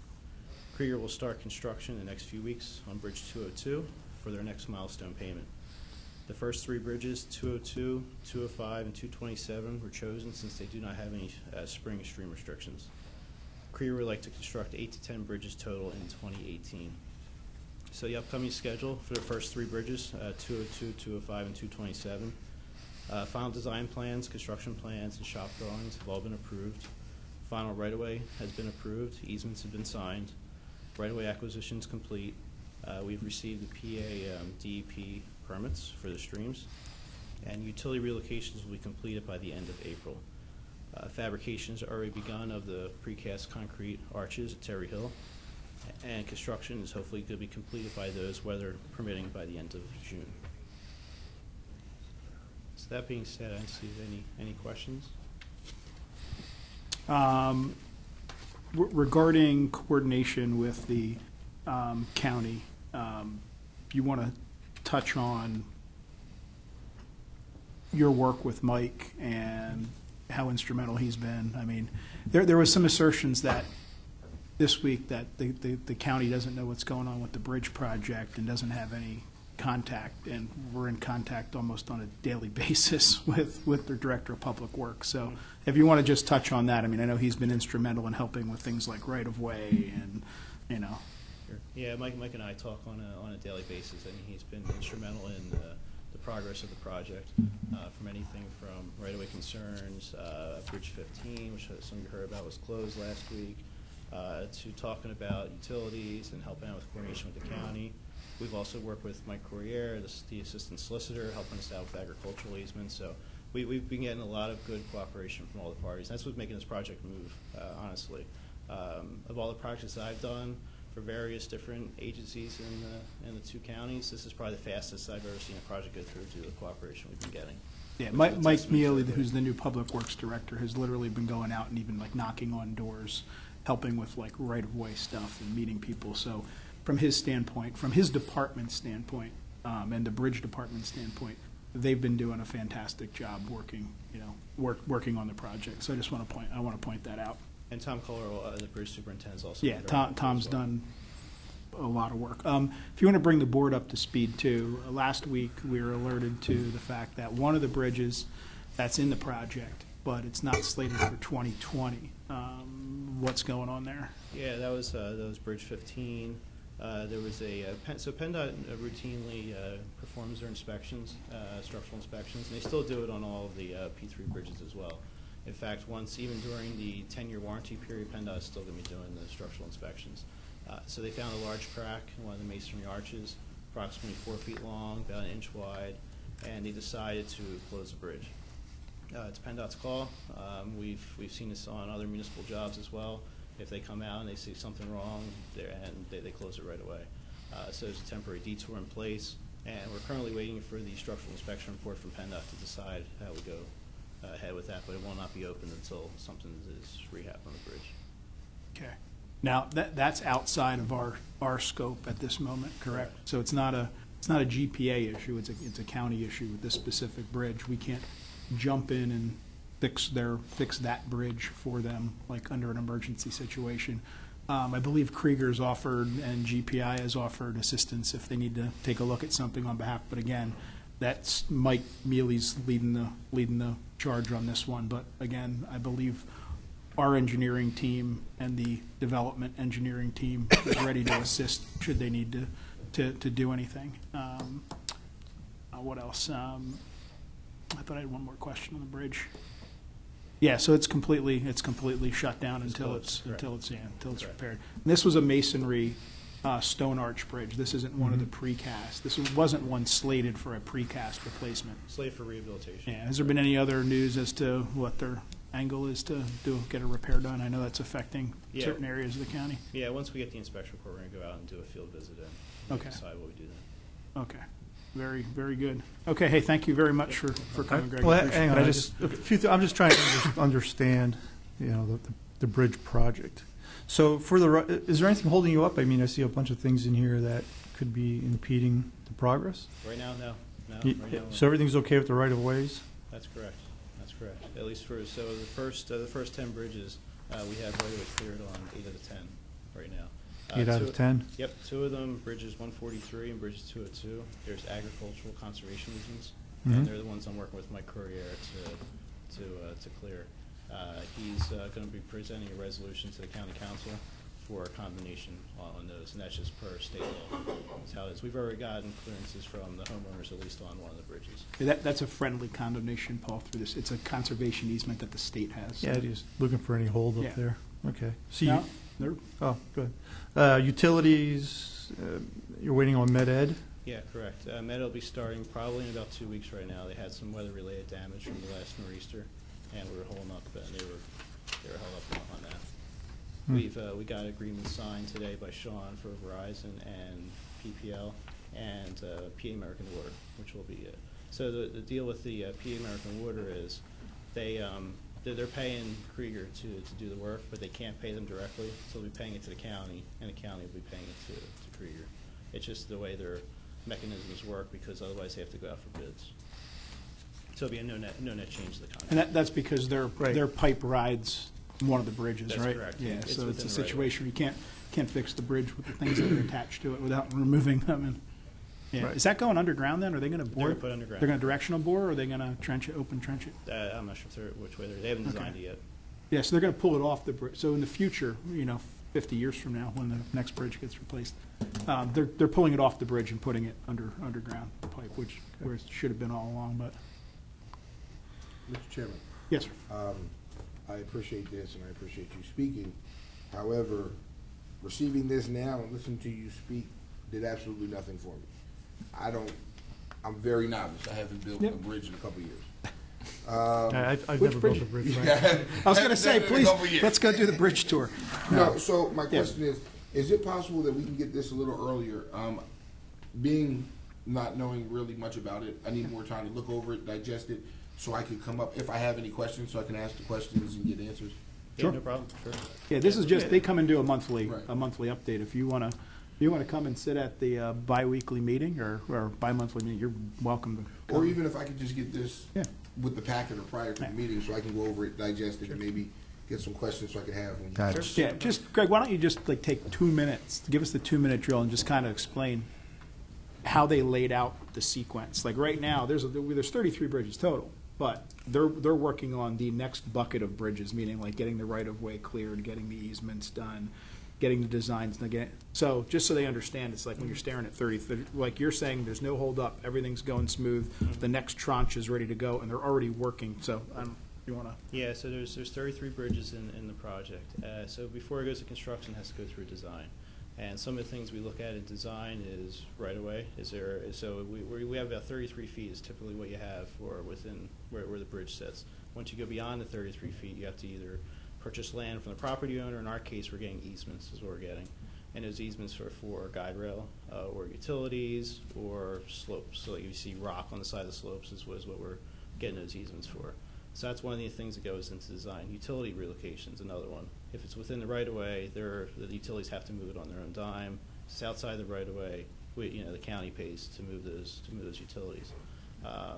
Krieger will start construction in the next few weeks on Bridge 202 for their next milestone payment. The first three bridges, 202, 205, and 227, were chosen since they do not have any spring stream restrictions. CREA would like to construct 8 to 10 bridges total in 2018. So the upcoming schedule for the first three bridges, 202, 205, and 227. Final design plans, construction plans, and shop drawings have all been approved. Final right-of-way has been approved. Easements have been signed. Right-of-way acquisition is complete. We've received the PA DEP permits for the streams, and utility relocations will be completed by the end of April. Fabrications are already begun of the precast concrete arches at Terry Hill, and construction is hopefully going to be completed by those, weather permitting, by the end of June. So that being said, I don't see any questions. Regarding coordination with the county, you want to touch on your work with Mike and how instrumental he's been. I mean, there was some assertions that this week that the county doesn't know what's going on with the bridge project and doesn't have any contact, and we're in contact almost on a daily basis with their director of public works. So if you want to just touch on that, I mean, I know he's been instrumental in helping with things like right-of-way and, you know. Sure. Yeah, Mike and I talk on a daily basis, and he's been instrumental in the progress of the project, from anything from right-of-way concerns, Bridge 15, which some of you heard about was closed last week, to talking about utilities and helping out with coordination with the county. We've also worked with Mike Corriere, the assistant solicitor, helping us out with agricultural easements. So we've been getting a lot of good cooperation from all the parties. That's what's making this project move, honestly. Of all the projects I've done for various different agencies in the two counties, this is probably the fastest I've ever seen a project go through due to the cooperation we've been getting. Yeah, Mike Mealy, who's the new public works director, has literally been going out and even like knocking on doors, helping with like right-of-way stuff and meeting people. So from his standpoint, from his department standpoint, and the bridge department standpoint, they've been doing a fantastic job working, working on the project. So I want to point that out. And Tom Kohler, the bridge superintendent, is also. Yeah, Tom's done a lot of work. If you want to bring the board up to speed too, last week we were alerted to the fact that one of the bridges that's in the project, but it's not slated for 2020. What's going on there? Yeah, that was Bridge 15. There was so PennDOT routinely performs their inspections, structural inspections, and they still do it on all of the P3 bridges as well. In fact, even during the 10-year warranty period, PennDOT is still going to be doing the structural inspections. So they found a large crack in one of the masonry arches, approximately 4 feet long, about 1 inch wide, and they decided to close the bridge. It's PennDOT's call. We've seen this on other municipal jobs as well. If they come out and they see something wrong, they close it right away. So there's a temporary detour in place, and we're currently waiting for the structural inspection report from PennDOT to decide how we go ahead with that, but it will not be open until something is rehabbed on the bridge. Okay. Now that's outside of our scope at this moment, correct? Right. So it's not a GPA issue. It's a county issue with this specific bridge. We can't jump in and fix that bridge for them, like under an emergency situation. I believe Krieger's offered and GPI has offered assistance if they need to take a look at something on behalf. But again, that's Mike Mealy's leading the charge on this one. But again, I believe our engineering team and the development engineering team is ready to assist should they need to do anything. What else? I thought I had one more question on the bridge. Yeah, so it's completely shut down until it's repaired. And this was a masonry stone arch bridge. This isn't one of the precast. This wasn't one slated for a precast replacement. Slated for rehabilitation. Yeah. Has there been any other news as to what their angle is to get a repair done? I know that's affecting certain areas of the county. Yeah, once we get the inspection report, we're going to go out and do a field visit and decide what we do then. Okay. Very, very good. Okay, hey, thank you very much for coming, Greg. Well, hang on. I'm just trying to understand, the bridge project. So is there anything holding you up? I mean, I see a bunch of things in here that could be impeding the progress. Right now, no. Right now, so everything's okay with the right of ways? That's correct. At least the first 10 bridges, we have right of way cleared on 8 of the 10 right now. 8 out of 10? Yep, 2 of them, bridges 143 and bridges 202. There's agricultural conservation easements, and they're the ones I'm working with Mike Courier to clear. He's going to be presenting a resolution to the county council for a condemnation on those, and that's just per state law. That's how it is. We've already gotten clearances from the homeowners, at least on one of the bridges. That's a friendly condemnation, Paul, through this. It's a conservation easement that the state has. Yeah, just looking for any hold up there. Okay. So No, oh, good. Utilities, you're waiting on Med Ed? Yeah, correct. Med will be starting probably in about 2 weeks right now. They had some weather-related damage from the last nor'easter, and we were holding up, and they were held up on that. We got agreements signed today by Sean for Verizon and PPL and PA American Water, which will be it. So the deal with the PA American Water is they're paying Krieger to do the work, but they can't pay them directly, so they'll be paying it to the county, and the county will be paying it to Krieger. It's just the way their mechanisms work, because otherwise they have to go out for bids. So it'll be a no net change to the contract. And that's because their pipe rides one of the bridges, That's right? correct. Yeah, It's so it's a within the right situation where you can't fix the bridge with the things that are attached to it without removing them. And yeah, Right. Is that going underground then? Are they going to bore? They're gonna put underground. They're going to directional bore, or are they going to trench it, open trench it? I'm not sure if which way they haven't designed it yet. Yeah, so they're going to pull it off the bridge. So in the future, 50 years from now, when the next bridge gets replaced, they're pulling it off the bridge and putting it underground pipe, where it should have been all along. But Mr. Chairman. yes, sir. I appreciate this and I appreciate you speaking. However, receiving this now and listening to you speak did absolutely nothing for me. I'm very novice. I haven't built a bridge in a couple of years. I've never built a bridge. Yeah. I was going to say, please, let's go do the bridge tour. No, so my question is it possible that we can get this a little earlier? Being not knowing really much about it, I need more time to look over it, digest it, so I can come up, if I have any questions, so I can ask the questions and get answers. Sure. Yeah, no problem. Sure. Yeah, this is just, they come and do a monthly update. If you want to come and sit at the bi-weekly meeting or bi-monthly meeting, you're welcome to come. Or even if I could just get this with the packet or prior to the meeting, so I can go over it, digest it, and maybe get some questions so I can have when you. Yeah, just, Greg, why don't you just take 2 minutes, give us the 2-minute drill and just kind of explain how they laid out the sequence. Like right now, there's 33 bridges total. But they're working on the next bucket of bridges, meaning like getting the right-of-way cleared, getting the easements done, getting the designs. So just so they understand, it's like when you're staring at 30, like you're saying, there's no hold-up, everything's going smooth, the next tranche is ready to go, and they're already working. So you want to? Yeah, so there's 33 bridges in the project. So before it goes to construction, it has to go through design. And some of the things we look at in design is right away. So we have about 33 feet is typically what you have for within where the bridge sits. Once you go beyond the 33 feet, you have to either purchase land from the property owner. In our case, we're getting easements is what we're getting. And those easements are for guide rail or utilities or slopes. So you see rock on the side of the slopes is what we're getting those easements for. So that's one of the things that goes into design. Utility relocation is another one. If it's within the right-of-way, the utilities have to move it on their own dime. If it's outside the right-of-way, the county pays to move those utilities.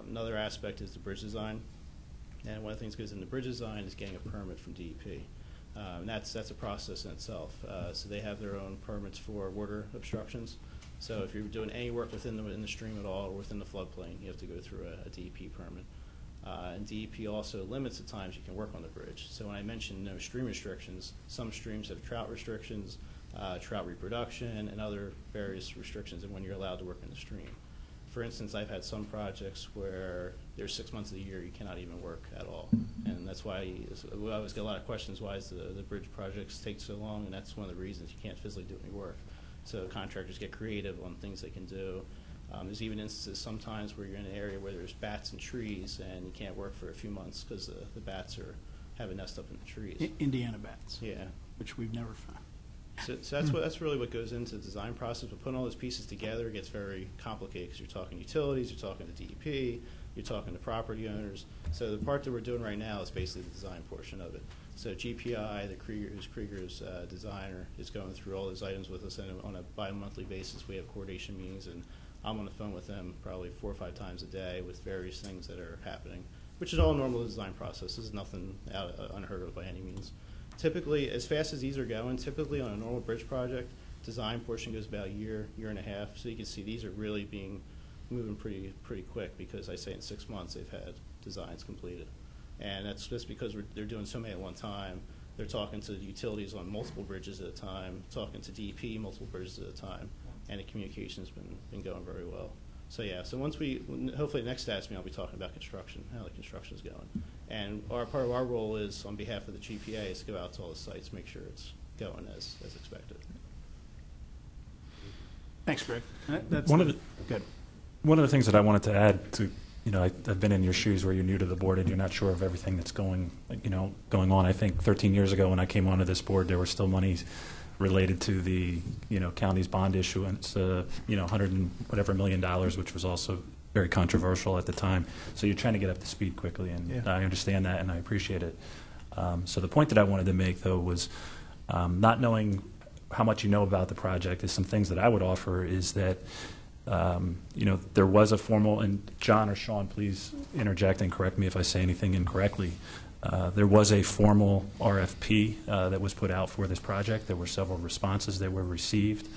Another aspect is the bridge design. And one of the things that goes into bridge design is getting a permit from DEP. And that's a process in itself. So they have their own permits for water obstructions. So if you're doing any work within the stream at all or within the floodplain, you have to go through a DEP permit. And DEP also limits the times you can work on the bridge. So when I mentioned no stream restrictions, some streams have trout restrictions, trout reproduction, and other various restrictions of when you're allowed to work in the stream. For instance, I've had some projects where there's 6 months of the year you cannot even work at all. And that's why we always get a lot of questions, why does the bridge projects take so long? And that's one of the reasons you can't physically do any work. So contractors get creative on things they can do. There's even instances sometimes where you're in an area where there's bats and trees and you can't work for a few months because the bats have a nest up in the trees. Indiana bats. Yeah. Which we've never found. So that's really what goes into the design process. But putting all those pieces together, it gets very complicated because you're talking utilities, you're talking to DEP, you're talking to property owners. So the part that we're doing right now is basically the design portion of it. So GPI, Krieger's designer, is going through all those items with us, and on a bi-monthly basis we have coordination meetings, and I'm on the phone with them probably 4 or 5 times a day with various things that are happening, which is all normal design process. This is nothing unheard of by any means. Typically, as fast as these are going, typically on a normal bridge project, design portion goes about a year, year and a half. So you can see these are really moving pretty quick, because I say in 6 months they've had designs completed. And that's just because they're doing so many at one time. They're talking to the utilities on multiple bridges at a time, talking to DEP multiple bridges at a time, and the communication's been going very well. So yeah, so hopefully the next status meeting I'll be talking about construction, how the construction's going. And part of our role is, on behalf of the GPA, is to go out to all the sites, make sure it's going as expected. Thanks, Greg. One of the things that I wanted to add to, I've been in your shoes where you're new to the board and you're not sure of everything that's going on. I think 13 years ago when I came onto this board, there were still monies related to the, county's bond issuance, $100 and whatever million, which was also very controversial at the time. So you're trying to get up to speed quickly, and I understand that and I appreciate it. So the point that I wanted to make, though, was not knowing how much you know about the project is some things that I would offer is that, there was a formal, and John or Sean, please interject and correct me if I say anything incorrectly. There was a formal RFP that was put out for this project. There were several responses that were received.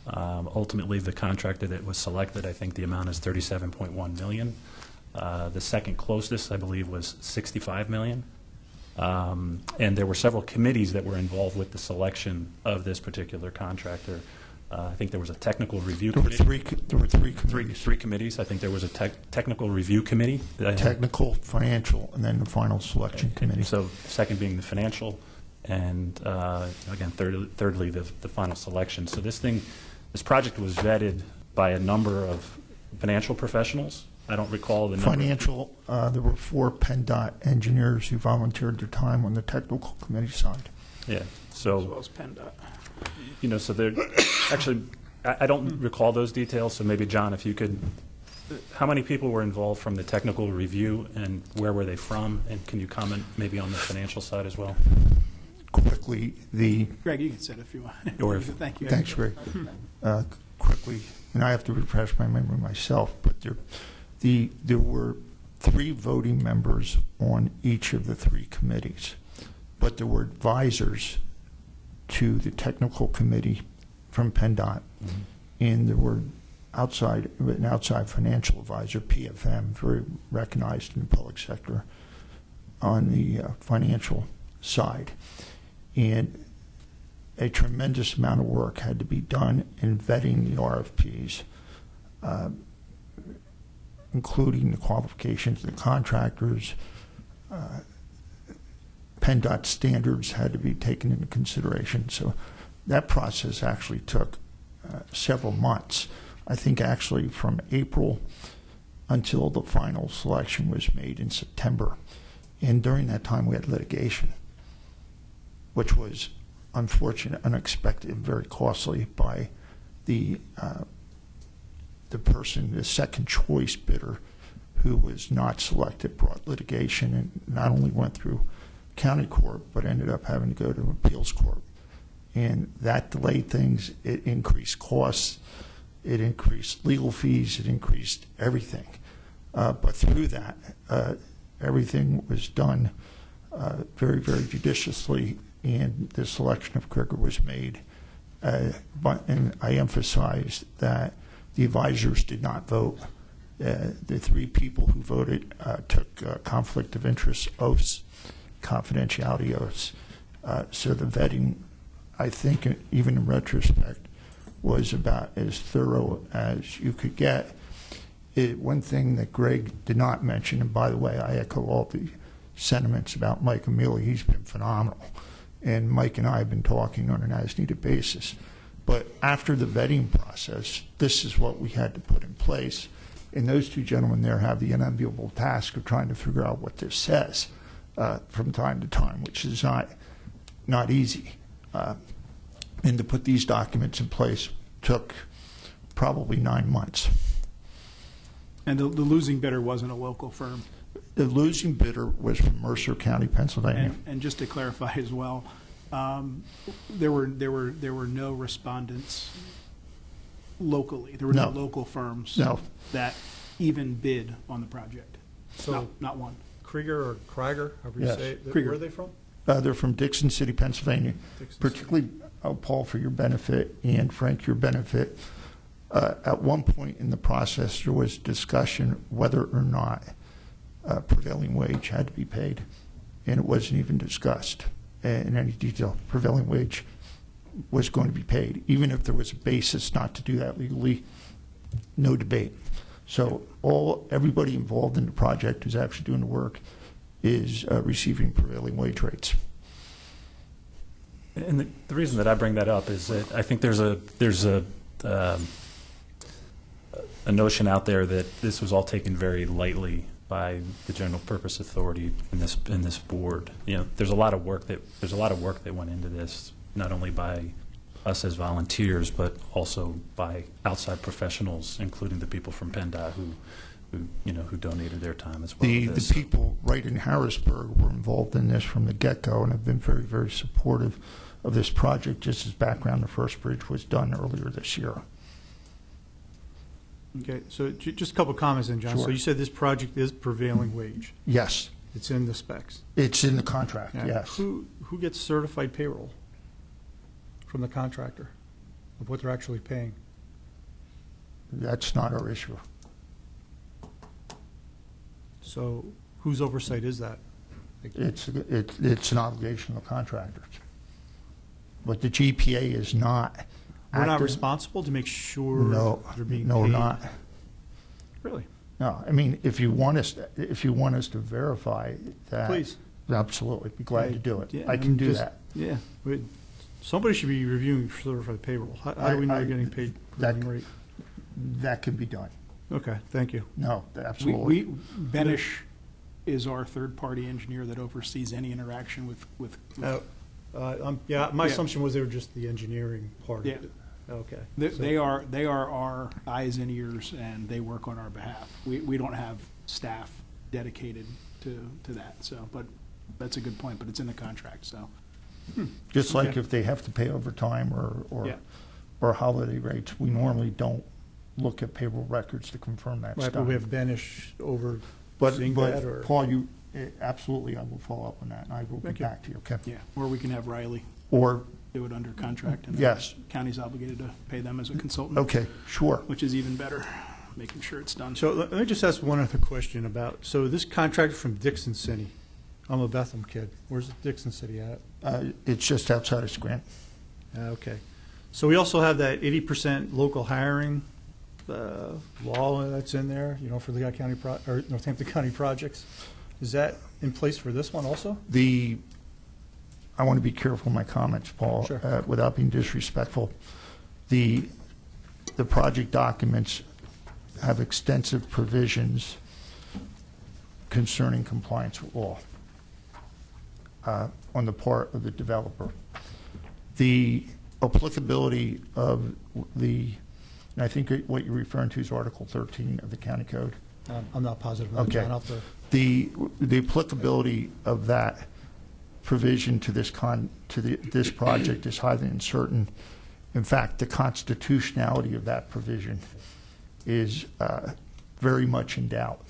Ultimately, the contractor that was selected, I think the amount is $37.1 million. The second closest, I believe, was $65 million. And there were several committees that were involved with the selection of this particular contractor. I think there was a technical review committee. There were three committees. Three committees. I think there was a technical review committee. Technical, financial, and then the final selection committee. So second being the financial, and again, thirdly, the final selection. So this project was vetted by a number of financial professionals. I don't recall the number. Financial, there were 4 PennDOT engineers who volunteered their time on the technical committee side. Yeah. So as well as PennDOT. So there, actually, I don't recall those details, so maybe, John, if you could, how many people were involved from the technical review, and where were they from, and can you comment maybe on the financial side as well? Quickly, Greg, you can sit if you want. Or Thank you. Thanks, Greg. Quickly, and I have to refresh my memory myself, but there were 3 voting members on each of the 3 committees, but there were advisors to the technical committee from PennDOT, and there were an outside financial advisor, PFM, very recognized in the public sector, on the financial side. And a tremendous amount of work had to be done in vetting the RFPs, including the qualifications of the contractors. PennDOT standards had to be taken into consideration. So that process actually took several months. I think actually from April until the final selection was made in September. And during that time we had litigation, which was unfortunate, unexpected, very costly by the person, the second choice bidder, who was not selected, brought litigation and not only went through county court, but ended up having to go to appeals court. And that delayed things. It increased costs. It increased legal fees. It increased everything. But through that, everything was done very, very judiciously, and the selection of Krieger was made. And I emphasize that the advisors did not vote. The 3 people who voted took conflict of interest oaths, confidentiality oaths. So the vetting, I think, even in retrospect, was about as thorough as you could get. One thing that Greg did not mention, and by the way, I echo all the sentiments about Mike Amelia. He's been phenomenal. And Mike and I have been talking on an as-needed basis. But after the vetting process, this is what we had to put in place. And those 2 gentlemen there have the unenviable task of trying to figure out what this says from time to time, which is not easy. And to put these documents in place took probably 9 months. And the losing bidder wasn't a local firm. The losing bidder was from Mercer County, Pennsylvania. And just to clarify as well, there were no respondents locally. There were no local firms that even bid on the project. So not one. Krieger or Krieger, however you say it, Krieger. where are they from? They're from Dixon City, Pennsylvania. Particularly, Paul, for your benefit, and Frank, your benefit. At one point in the process, there was discussion whether or not prevailing wage had to be paid, and it wasn't even discussed in any detail. Prevailing wage was going to be paid, even if there was a basis not to do that legally. No debate. So everybody involved in the project who's actually doing the work is receiving prevailing wage rates. And the reason that I bring that up is that I think there's a notion out there that this was all taken very lightly by the General Purpose Authority in this board. You know, there's a lot of work that went into this, not only by us as volunteers, but also by outside professionals, including the people from PennDOT who donated their time as well. The people right in Harrisburg were involved in this from the get-go and have been very, very supportive of this project. Just as background, the first bridge was done earlier this year. Okay, so just a couple comments then, John. Sure. So you said this project is prevailing wage. Yes. It's in the specs. It's in the contract, Yeah. yes. Who gets certified payroll from the contractor of what they're actually paying? That's not our issue. So whose oversight is that? It's an obligation of the contractors. But the GPA is not. We're not active. responsible to make sure they're being No, paid? we're not. Really? No, I mean, if you want us to verify that, Please. Absolutely, be glad to do it. Yeah, I can do just- that. Yeah. Somebody should be reviewing certified payroll. How do we know they're getting paid prevailing rate? That can be done. Okay, thank you. No, absolutely. Benish is our third-party engineer that oversees any interaction with My assumption was they were just the engineering part of Yeah. it. Okay. They are our eyes and ears, and they work on our behalf. We don't have staff dedicated to that. So, but that's a good point. But it's in the contract. So, Just like Okay. if they have to pay overtime Yeah. or holiday rates, we normally don't look at payroll records to confirm that Right, stuff. but we have Benish But overseeing that, or? Paul, absolutely, I will follow up on that, and I will Thank get you. back to you. Okay. yeah, or we can have Riley Or do it under contract, and Yes. the county's obligated to pay them as a consultant. okay, sure. Which is even better, making sure it's done. So let me just ask one other question about, so this contract from Dixon City, I'm a Bethlehem kid. Where's Dixon City at? It's just outside of Scranton. Okay. So we also have that 80% local hiring law that's in there, for the Northampton County projects. Is that in place for this one also? I want to be careful in my comments, Paul, Sure. without being disrespectful. The project documents have extensive provisions concerning compliance with law on the part of the developer. The applicability of and I think what you're referring to is Article 13 of the County Code. I'm not positive. Okay. John, I'll have to- The applicability of that provision to this project is highly uncertain. In fact, the constitutionality of that provision is very much in doubt.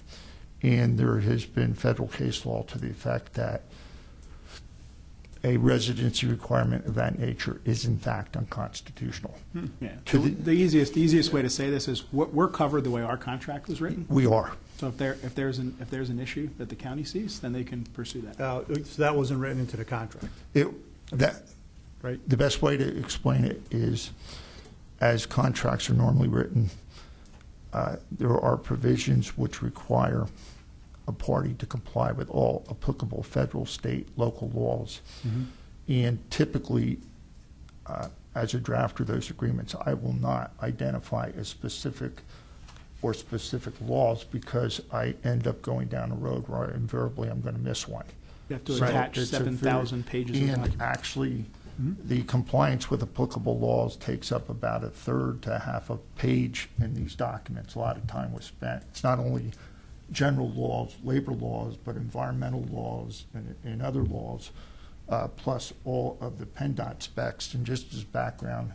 And there has been federal case law to the effect that a residency requirement of that nature is in fact unconstitutional. Yeah. The easiest way to say this is we're covered the way our contract was written. We are. So if there's an issue that the county sees, then they can pursue that. So that wasn't written into the contract. Right. The best way to explain it is, as contracts are normally written, there are provisions which require a party to comply with all applicable federal, state, local laws. Mm-hmm. And typically, as a drafter of those agreements, I will not identify a specific laws because I end up going down a road where invariably I'm going to miss one. You have to attach 7,000 pages of documents. And actually, the compliance with applicable laws takes up about a third to half a page in these documents. A lot of time was spent. It's not only general laws, labor laws, but environmental laws and other laws, plus all of the PennDOT specs. And just as background,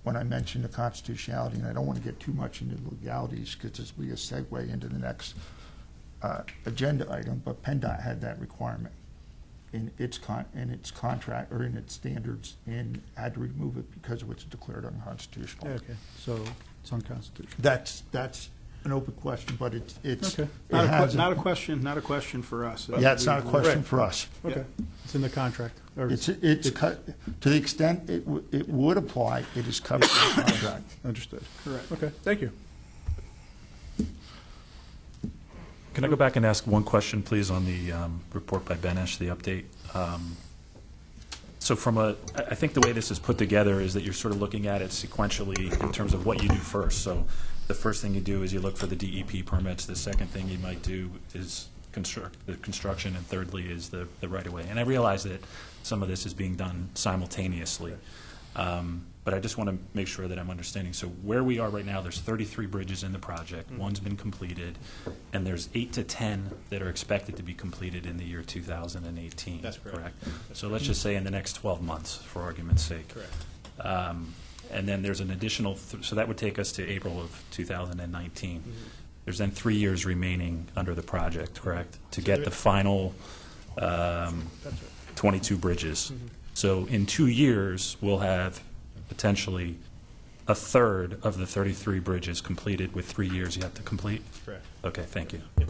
when I mentioned the constitutionality, and I don't want to get too much into legalities because this will be a segue into the next agenda item, but PennDOT had that requirement. in its contract or in its standards and had to remove it because it was declared unconstitutional. Okay, so it's unconstitutional. That's an open question, but it's Okay. Not a question for us. Yeah, it's not a question for us. Okay, it's in the contract. Or It's to the extent it would apply, it is covered in the contract. Understood. Correct. Okay, thank you. Can I go back and ask one question, please, on the report by Benesh, the update? So I think the way this is put together is that you're sort of looking at it sequentially in terms of what you do first. So the first thing you do is you look for the DEP permits. The second thing you might do is the construction, and thirdly is the right-of-way. And I realize that some of this is being done simultaneously. But I just want to make sure that I'm understanding. So where we are right now, there's 33 bridges in the project. One's been completed, and there's 8 to 10 that are expected to be completed in the year 2018. That's correct. So let's just say in the next 12 months, for argument's sake. Correct. And then there's an additional, so that would take us to April of 2019. There's then 3 years remaining under the project, correct? To get the final 22 bridges. So in 2 years, we'll have potentially a third of the 33 bridges completed with 3 years you have to complete? Correct. Okay, thank you. Yep.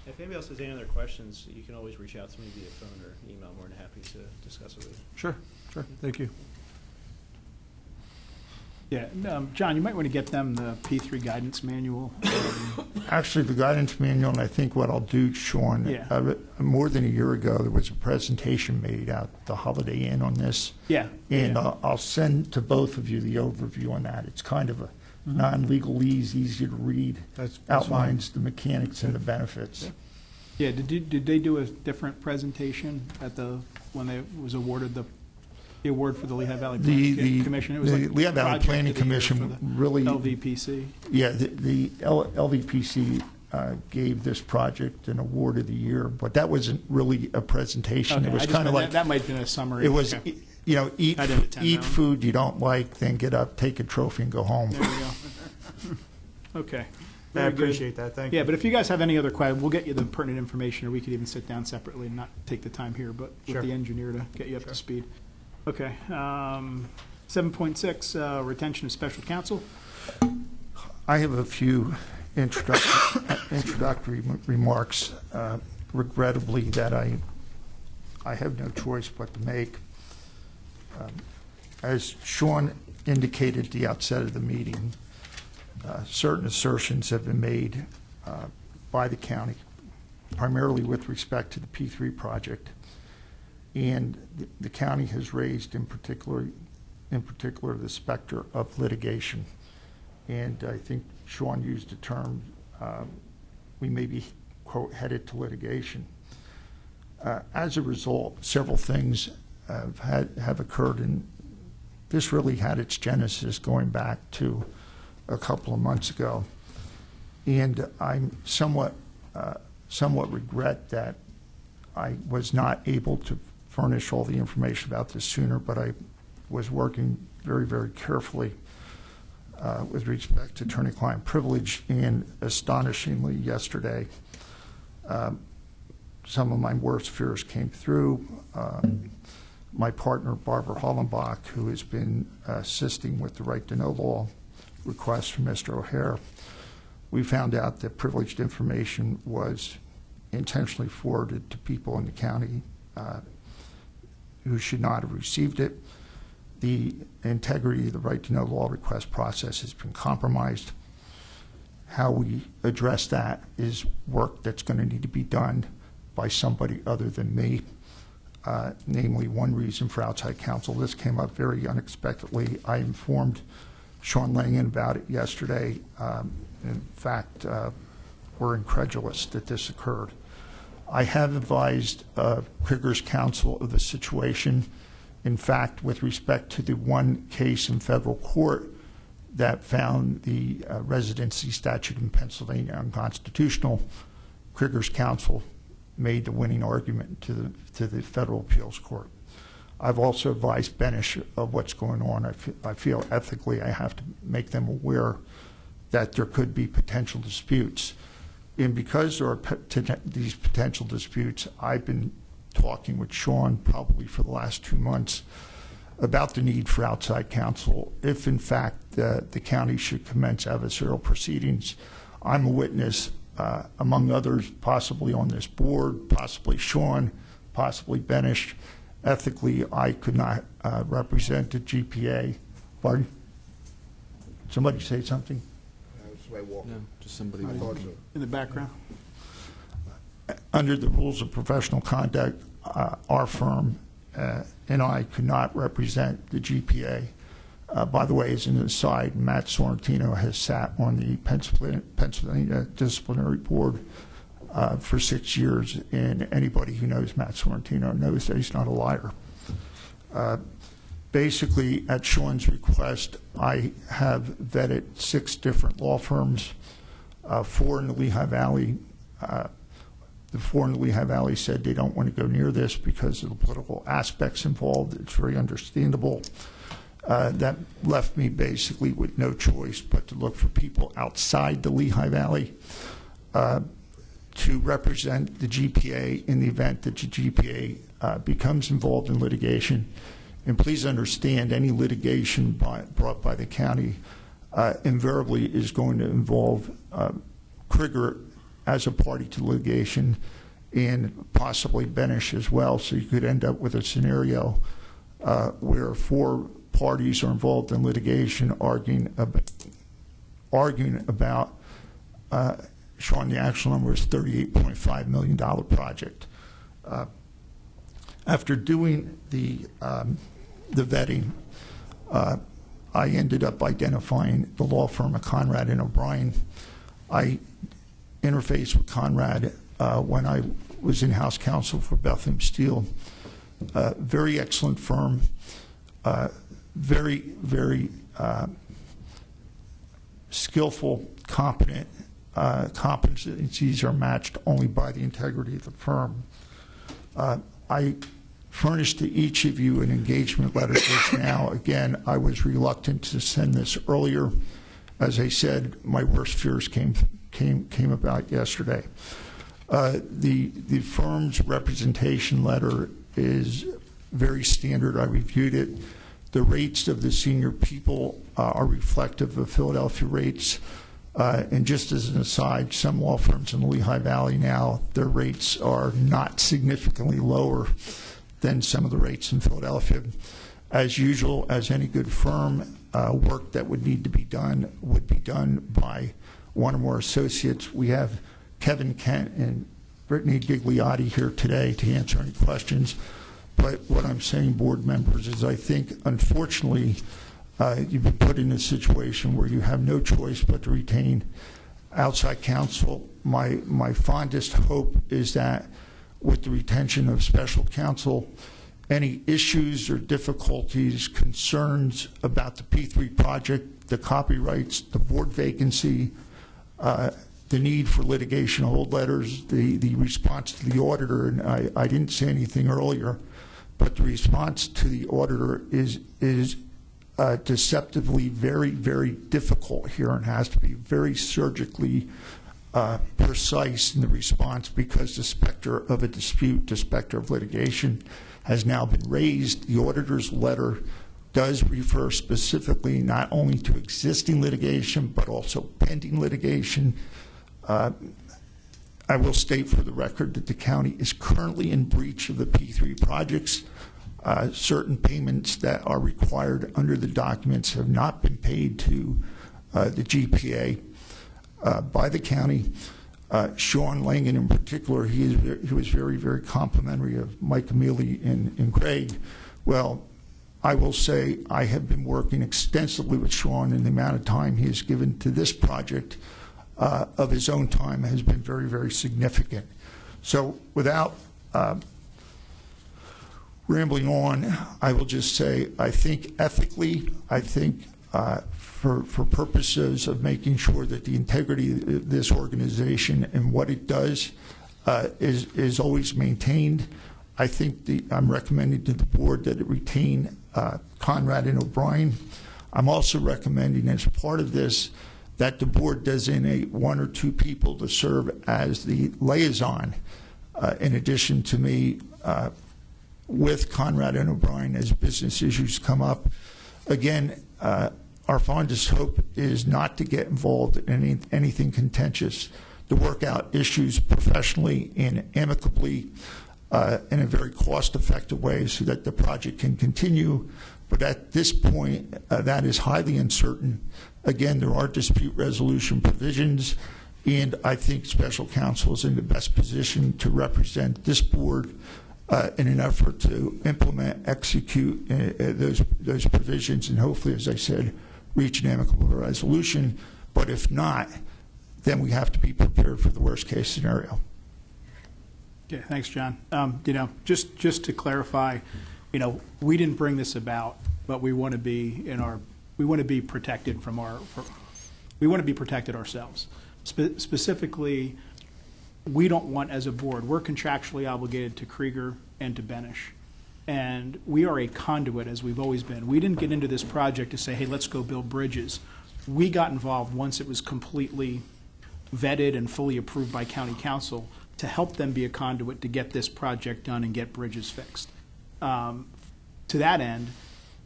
If anybody else has any other questions, you can always reach out to me via phone or email. I'm more than happy to discuss it with you. Sure, thank you. Yeah, John, you might want to get them the P3 guidance manual. Actually, the guidance manual, and I think what I'll do, Sean, Yeah. More than a year ago, there was a presentation made out at the Holiday Inn on this. Yeah. And yeah. I'll send to both of you the overview on that. It's kind of a non-legalese, easy to read, That's outlines the mechanics and the benefits. Yeah, did they do a different presentation at when they was awarded the award for the Lehigh Valley Planning Commission? It was the like Lehigh Valley project Planning of the year for Commission the really LVPC. Yeah, the LVPC gave this project an award of the year, but that wasn't really a presentation. Okay, It was kind of like that might have been a summary. it was. Okay. You know, I didn't attend eat that one. food you don't like, then get up, take a trophy, and go home. There we go. Okay. I Very good. appreciate that, thank you. Yeah, but if you guys have any other questions, we'll get you the pertinent information, or we could even sit down separately and not take the time here, but Sure. with the engineer to get you up to speed. Okay. 7.6, retention of special counsel. I have a few introductory remarks, regrettably, that I have no choice but to make. As Sean indicated at the outset of the meeting, certain assertions have been made by the county, primarily with respect to the P3 project, and the county has raised in particular the specter of litigation. And I think Sean used the term, we may be, quote, headed to litigation. As a result, several things have occurred, and this really had its genesis going back to a couple of months ago. And I'm somewhat regret that I was not able to furnish all the information about this sooner, but I was working very, very carefully with respect to attorney-client privilege, and astonishingly yesterday, some of my worst fears came through. My partner, Barbara Hollenbach, who has been assisting with the right to know law request from Mr. O'Hare, we found out that privileged information was intentionally forwarded to people in the county who should not have received it. The integrity of the right to know law request process has been compromised. How we address that is work that's going to need to be done by somebody other than me. Namely, one reason for outside counsel. This came up very unexpectedly. I informed Sean Langan about it yesterday. In fact, we're incredulous that this occurred. I have advised Krieger's counsel of the situation. In fact, with respect to the one case in federal court that found the residency statute in Pennsylvania unconstitutional, Krieger's counsel made the winning argument to the federal appeals court. I've also advised Benesh of what's going on. I feel ethically I have to make them aware that there could be potential disputes. And because there are these potential disputes, I've been talking with Sean probably for the last 2 months about the need for outside counsel if, in fact, the county should commence adversarial proceedings. I'm a witness, among others, possibly on this board, possibly Sean, possibly Benish. Ethically, I could not represent the GPA. Pardon? Somebody say something? Somebody walking. No, just somebody I thought walking. so. In the background. Under the rules of professional conduct, our firm and I could not represent the GPA. By the way, as an aside, Matt Sorrentino has sat on the Pennsylvania Disciplinary Board for 6 years, and anybody who knows Matt Sorrentino knows that he's not a liar. Basically, at Sean's request, I have vetted 6 different law firms, 4 in the Lehigh Valley. The 4 in the Lehigh Valley said they don't want to go near this because of the political aspects involved. It's very understandable. That left me basically with no choice but to look for people outside the Lehigh Valley to represent the GPA in the event that the GPA becomes involved in litigation. And please understand, any litigation brought by the county invariably is going to involve Krieger as a party to litigation, and possibly Benish as well. So you could end up with a scenario where 4 parties are involved in litigation arguing about Sean, the actual number is $38.5 million project. After doing the vetting, I ended up identifying the law firm of Conrad and O'Brien. I interfaced with Conrad when I was in-house counsel for Bethlehem Steel. Very excellent firm, very skillful, competent. Competencies are matched only by the integrity of the firm. I furnished to each of you an engagement letter just now. Again, I was reluctant to send this earlier. As I said, my worst fears came about yesterday. The firm's representation letter is very standard. I reviewed it. The rates of the senior people are reflective of Philadelphia rates. And just as an aside, some law firms in the Lehigh Valley now, their rates are not significantly lower than some of the rates in Philadelphia. As usual, as any good firm, work that would need to be done would be done by one or more associates. We have Kevin Kent and Brittany Gigliotti here today to answer any questions. But what I'm saying, board members, is I think, unfortunately, you've been put in a situation where you have no choice but to retain outside counsel. My fondest hope is that with the retention of special counsel, any issues or difficulties, concerns about the P3 project, the copyrights, the board vacancy, the need for litigation hold letters, the response to the auditor, and I didn't say anything earlier, but the response to the auditor is deceptively very difficult here and has to be very surgically precise in the response because the specter of a dispute, the specter of litigation has now been raised. The auditor's letter does refer specifically not only to existing litigation but also pending litigation. I will state for the record that the county is currently in breach of the P3 projects. Certain payments that are required under the documents have not been paid to the GPA by the county. Sean Langan in particular, he was very complimentary of Mike Amelie and Craig. Well, I will say I have been working extensively with Sean, and the amount of time he has given to this project of his own time has been very significant. So without rambling on, I will just say I think ethically, for purposes of making sure that the integrity of this organization and what it does is always maintained, I think I'm recommending to the board that it retain Conrad and O'Brien. I'm also recommending as part of this that the board designate one or two people to serve as the liaison, in addition to me, with Conrad and O'Brien as business issues come up. Again, our fondest hope is not to get involved in anything contentious, to work out issues professionally and amicably in a very cost-effective way so that the project can continue. But at this point, that is highly uncertain. Again, there are dispute resolution provisions, and I think special counsel is in the best position to represent this board in an effort to implement, execute those provisions, and hopefully, as I said, reach an amicable resolution. But if not, then we have to be prepared for the worst-case scenario. Okay, thanks, John. Just to clarify, we didn't bring this about, but we want to be protected we want to be protected ourselves. Specifically, we don't want, as a board, we're contractually obligated to Krieger and to Benish. And we are a conduit, as we've always been. We didn't get into this project to say, hey, let's go build bridges. We got involved once it was completely vetted and fully approved by county council to help them be a conduit to get this project done and get bridges fixed. To that end,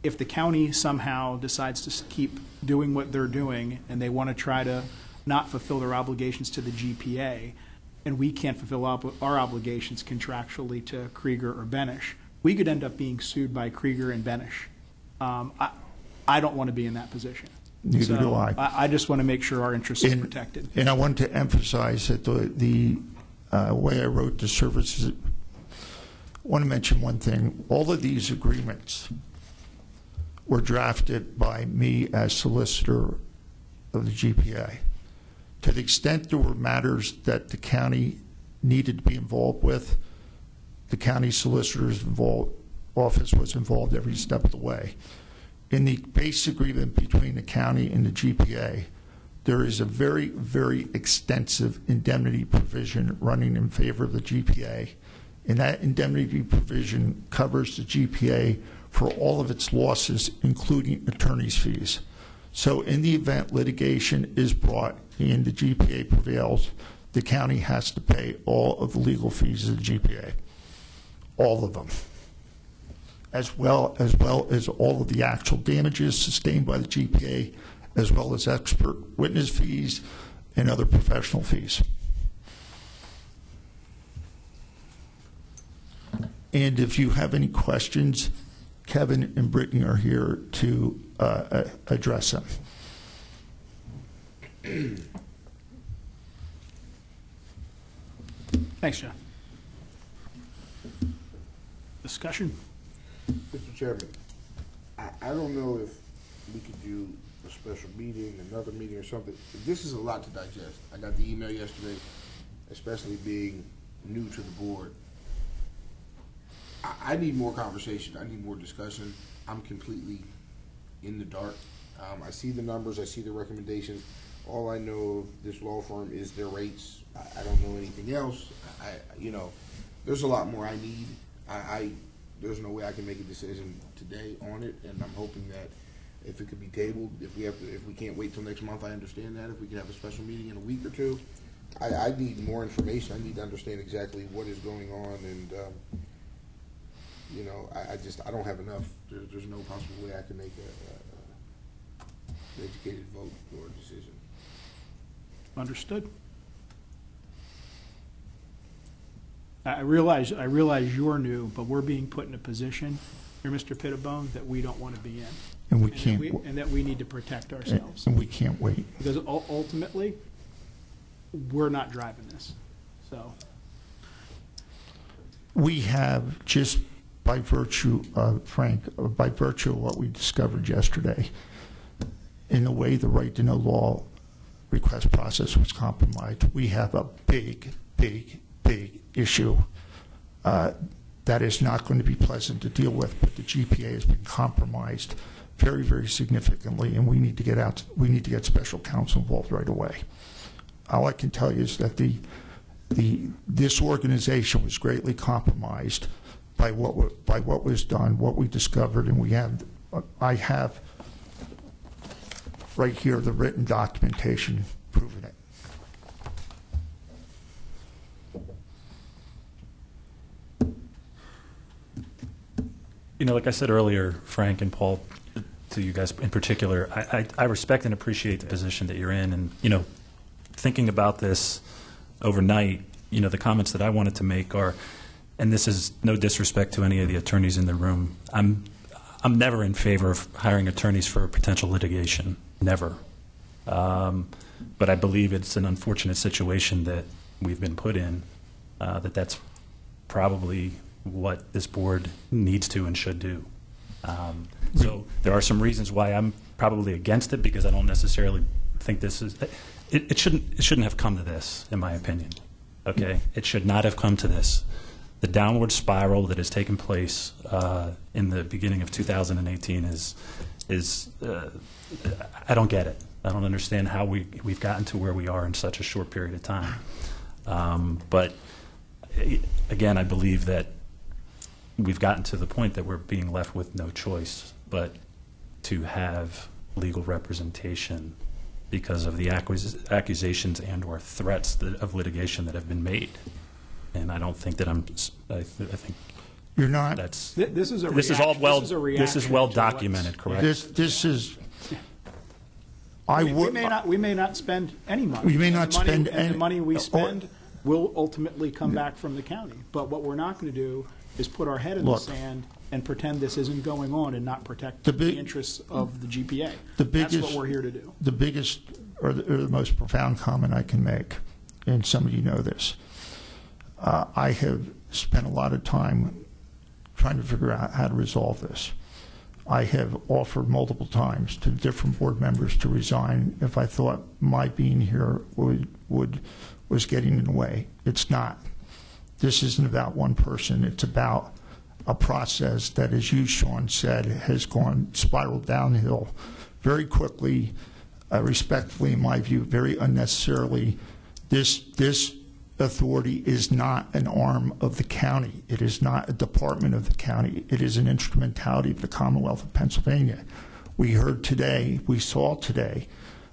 if the county somehow decides to keep doing what they're doing and they want to try to not fulfill their obligations to the GPA, and we can't fulfill our obligations contractually to Krieger or Benish, we could end up being sued by Krieger and Benish. I don't want to be in that position. Neither do I. I just want to make sure our interests are protected. And I want to emphasize that the way I wrote the services, I want to mention one thing. All of these agreements were drafted by me as solicitor of the GPA. To the extent there were matters that the county needed to be involved with, the county solicitor's office was involved every step of the way. In the base agreement between the county and the GPA, there is a very, very extensive indemnity provision running in favor of the GPA. And that indemnity provision covers the GPA for all of its losses, including attorney's fees. So in the event litigation is brought and the GPA prevails, the county has to pay all of the legal fees of the GPA, all of them, as well as all of the actual damages sustained by the GPA, as well as expert witness fees and other professional fees. And if you have any questions, Kevin and Brittany are here to address them. Thanks, John. Discussion? Mr. Chairman, I don't know if we could do a special meeting, another meeting or something. This is a lot to digest. I got the email yesterday, especially being new to the board. I need more conversation. I need more discussion. I'm completely in the dark. I see the numbers. I see the recommendations. All I know of this law firm is their rates. I don't know anything else. There's a lot more I need. There's no way I can make a decision today on it, and I'm hoping that if it could be tabled, if we can't wait till next month, I understand that. If we could have a special meeting in a week or two, I need more information. I need to understand exactly what is going on, and I don't have enough. There's no possible way I can make an educated vote or a decision. Understood. I realize you're new, but we're being put in a position here, Mr. Pittibone, that we don't want to be in. And we can't. And that we need to protect ourselves. And we can't wait. Because ultimately, we're not driving this. So we have, just by virtue of, Frank, by virtue of what we discovered yesterday, in the way the right to know law request process was compromised, we have a big issue that is not going to be pleasant to deal with, but the GPA has been compromised very, very significantly, and we need to get special counsel involved right away. All I can tell you is that this organization was greatly compromised by what was done, what we discovered, and I have right here, the written documentation proving it. You know, like I said earlier, Frank and Paul, to you guys in particular, I respect and appreciate the position that you're in. And, you know, thinking about this overnight, you know, the comments that I wanted to make are, and this is no disrespect to any of the attorneys in the room, I'm never in favor of hiring attorneys for potential litigation, never. But I believe it's an unfortunate situation that we've been put in, that's probably what this board needs to and should do. So there are some reasons why I'm probably against it, because I don't necessarily think this is, it shouldn't have come to this, in my opinion. Okay, it should not have come to this. The downward spiral that has taken place in the beginning of 2018 is I don't get it. I don't understand how we've gotten to where we are in such a short period of time. But again, I believe that we've gotten to the point that we're being left with no choice but to have legal representation because of the accusations and or threats of litigation that have been made. And I don't think that I think you're not. This is a this is all well. This is well documented, correct? This is. We may not spend any money. We may not spend any. The money we spend will ultimately come back from the county. But what we're not going to do is put our head in the sand and pretend this isn't going on and not protect the interests of the GPA. That's what we're here to do. The biggest or the most profound comment I can make, and some of you know this, I have spent a lot of time trying to figure out how to resolve this. I have offered multiple times to different board members to resign if I thought my being here was getting in the way. It's not. This isn't about one person. It's about a process that, as you, Sean, said, has spiraled downhill very quickly, respectfully, in my view, very unnecessarily. This authority is not an arm of the county. It is not a department of the county. It is an instrumentality of the Commonwealth of Pennsylvania. We heard today, we saw today,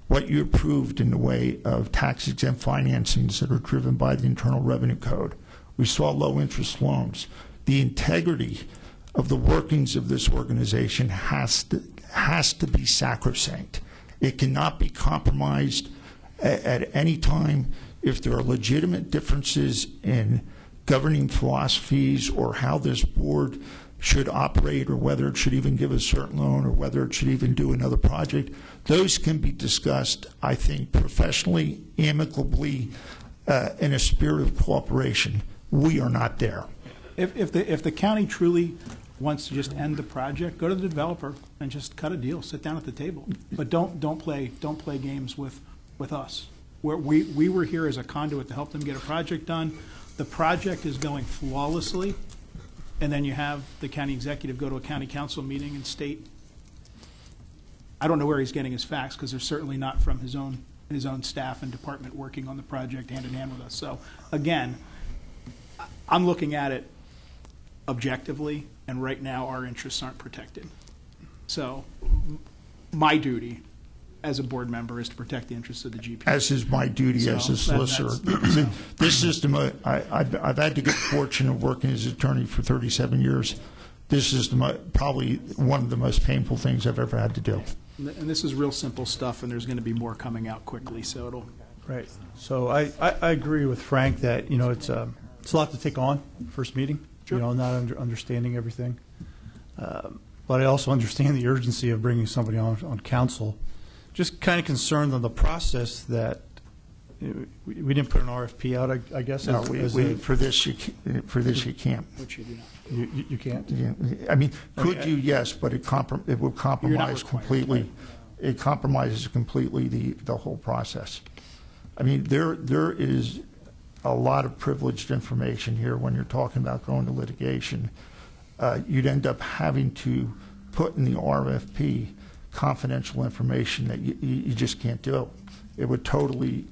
what you approved in the way of tax-exempt financings that are driven by the Internal Revenue Code. We saw low-interest loans. The integrity of the workings of this organization has to be sacrosanct. It cannot be compromised at any time. If there are legitimate differences in governing philosophies or how this board should operate or whether it should even give a certain loan or whether it should even do another project, those can be discussed, I think, professionally, amicably, in a spirit of cooperation. We are not there. If the county truly wants to just end the project, go to the developer and just cut a deal. Sit down at the table, but don't play games with us. We were here as a conduit to help them get a project done. The project is going flawlessly, and then you have the county executive go to a county council meeting and state, I don't know where he's getting his facts, because they're certainly not from his own staff and department working on the project hand in hand with us. So again, I'm looking at it objectively, and right now our interests aren't protected. So my duty as a board member is to protect the interests of the GPA. As is my duty as a solicitor. This is I've had the good fortune of working as an attorney for 37 years. This is probably one of the most painful things I've ever had to do. And this is real simple stuff, and there's going to be more coming out quickly. So it'll. Right. So I agree with Frank that it's a lot to take on first meeting. Sure. Not understanding everything, but I also understand the urgency of bringing somebody on council. Just kind of concerned on the process that we didn't put an RFP out. I guess. No, for this you can't. Which you do not. You can't. Yeah. I mean, could you? Yes, but it will compromise completely. It compromises completely the whole process. I mean, there is a lot of privileged information here when you're talking about going to litigation. You'd end up having to put in the RFP confidential information that you just can't do. It would totally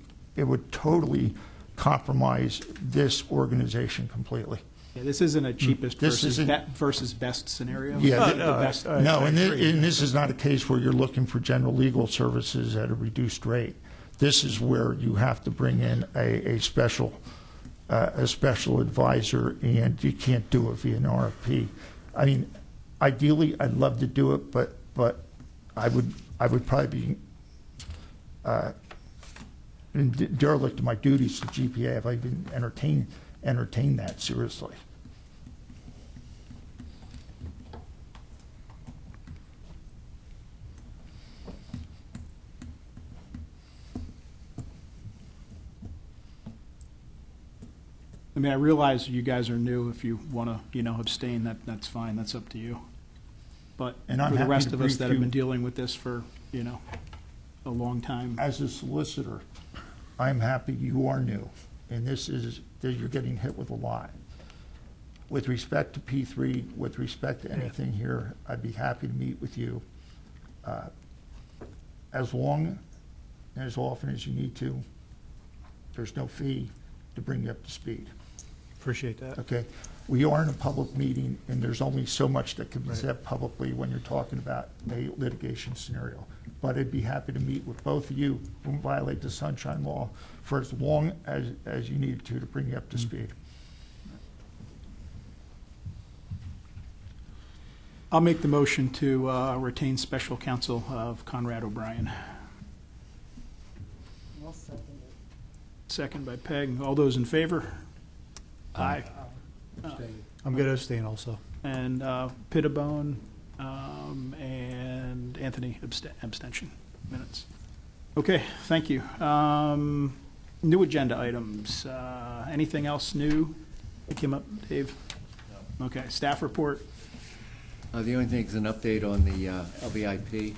compromise this organization completely. Yeah, this isn't a cheapest This versus, isn't- versus best scenario. Yeah, The best. no, and this is not a case where you're looking for general legal services at a reduced rate. This is where you have to bring in a special advisor, and you can't do it via an RFP. I mean, ideally, I'd love to do it, but I would probably be derelict of my duties to GPA if I even entertain that seriously. I mean, I realize you guys are new. If you want to, abstain, that's fine. That's up to you. But And I'm for the happy rest to of us brief that have you. been dealing with this for, a long time. As a solicitor, I'm happy you are new, and you're getting hit with a lot. With respect to P3, with respect to anything here, I'd be happy to meet with you as long and as often as you need to. There's no fee to bring you up to speed. Appreciate that. Okay? We are in a public meeting, and there's only so much that can be said publicly when you're talking about a litigation scenario. But I'd be happy to meet with both of you, who violate the Sunshine Law, for as long as you need to bring you up to speed. I'll make the motion to retain special counsel of Conrad O'Brien. Second by Peg. All those in favor? Aye. I'm going to abstain also. And Pittibone and Anthony abstention. Minutes. Okay, thank you. New agenda items. Anything else new that came up, Dave? No. Okay, staff report. The only thing is an update on the LVIP.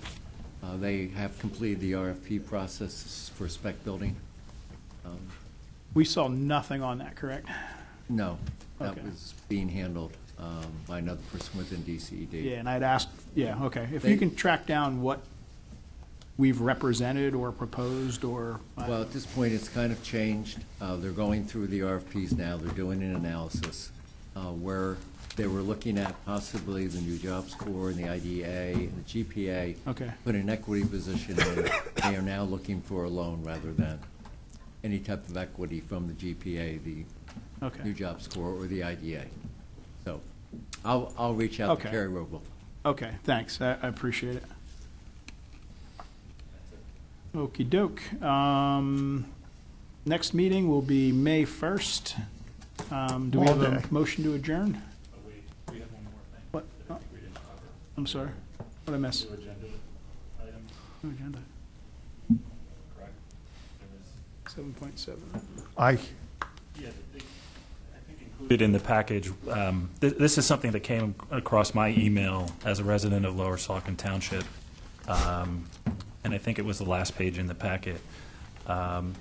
They have completed the RFP process for spec building. We saw nothing on that, correct? No, that Okay. was being handled by another person within DCED. Yeah, and I'd asked, okay, if They- you can track down what we've represented or proposed or. Well, at this point, it's kind of changed. They're going through the RFPs now. They're doing an analysis where they were looking at possibly the new jobs corps and the IDA and the GPA. Okay. Put an equity position in. They are now looking for a loan rather than any type of equity from the GPA, the Okay. new jobs corps, or the IDA. So I'll reach out to Okay. Kerry Roble. Okay, thanks. I appreciate it. Okey doke. Next meeting will be May 1st. Do we have All day. a motion to adjourn? Wait, we have one more thing. What? that I think we didn't cover. I'm sorry. What did I miss? New agenda item, New agenda. correct? There was, 7.7. I think included in the package, this is something that came across my email as a resident of Lower Saucon Township, and I think it was the last page in the packet.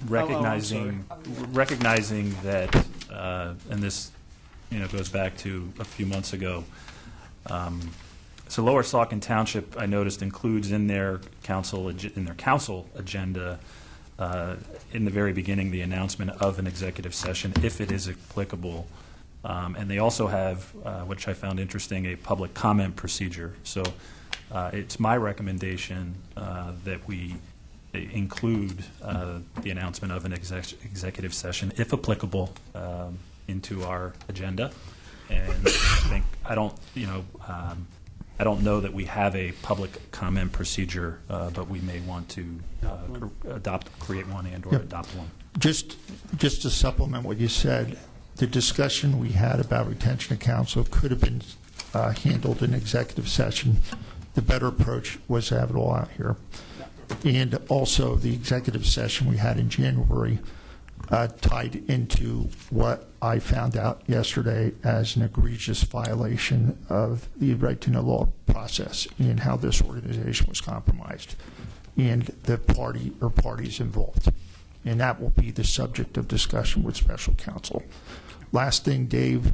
Recognizing that, and this, goes back to a few months ago. So Lower Saucon Township, I noticed, includes in their council agenda, in the very beginning, the announcement of an executive session, if it is applicable. And they also have, which I found interesting, a public comment procedure. So it's my recommendation that we include the announcement of an executive session, if applicable, into our agenda. And I don't know that we have a public comment procedure, but we may want to create one and/or adopt one. Just to supplement what you said, the discussion we had about retention of counsel could have been handled in executive session. The better approach was to have it all out here. And also, the executive session we had in January tied into what I found out yesterday as an egregious violation of the right to know law process and how this organization was compromised and the party or parties involved. And that will be the subject of discussion with special counsel. Last thing, Dave,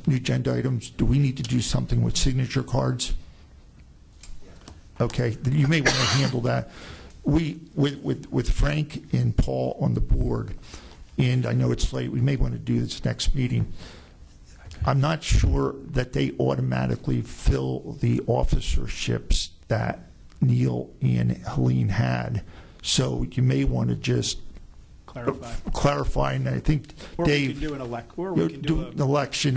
new agenda items. Do we need to do something with signature cards? Okay, then you may want to handle that. We, with Frank and Paul on the board, and I know it's late, we may want to do this next meeting. I'm not sure that they automatically fill the officerships that Neil and Helene had. So you may want to just clarify, and I think Or Dave, we can do an an election,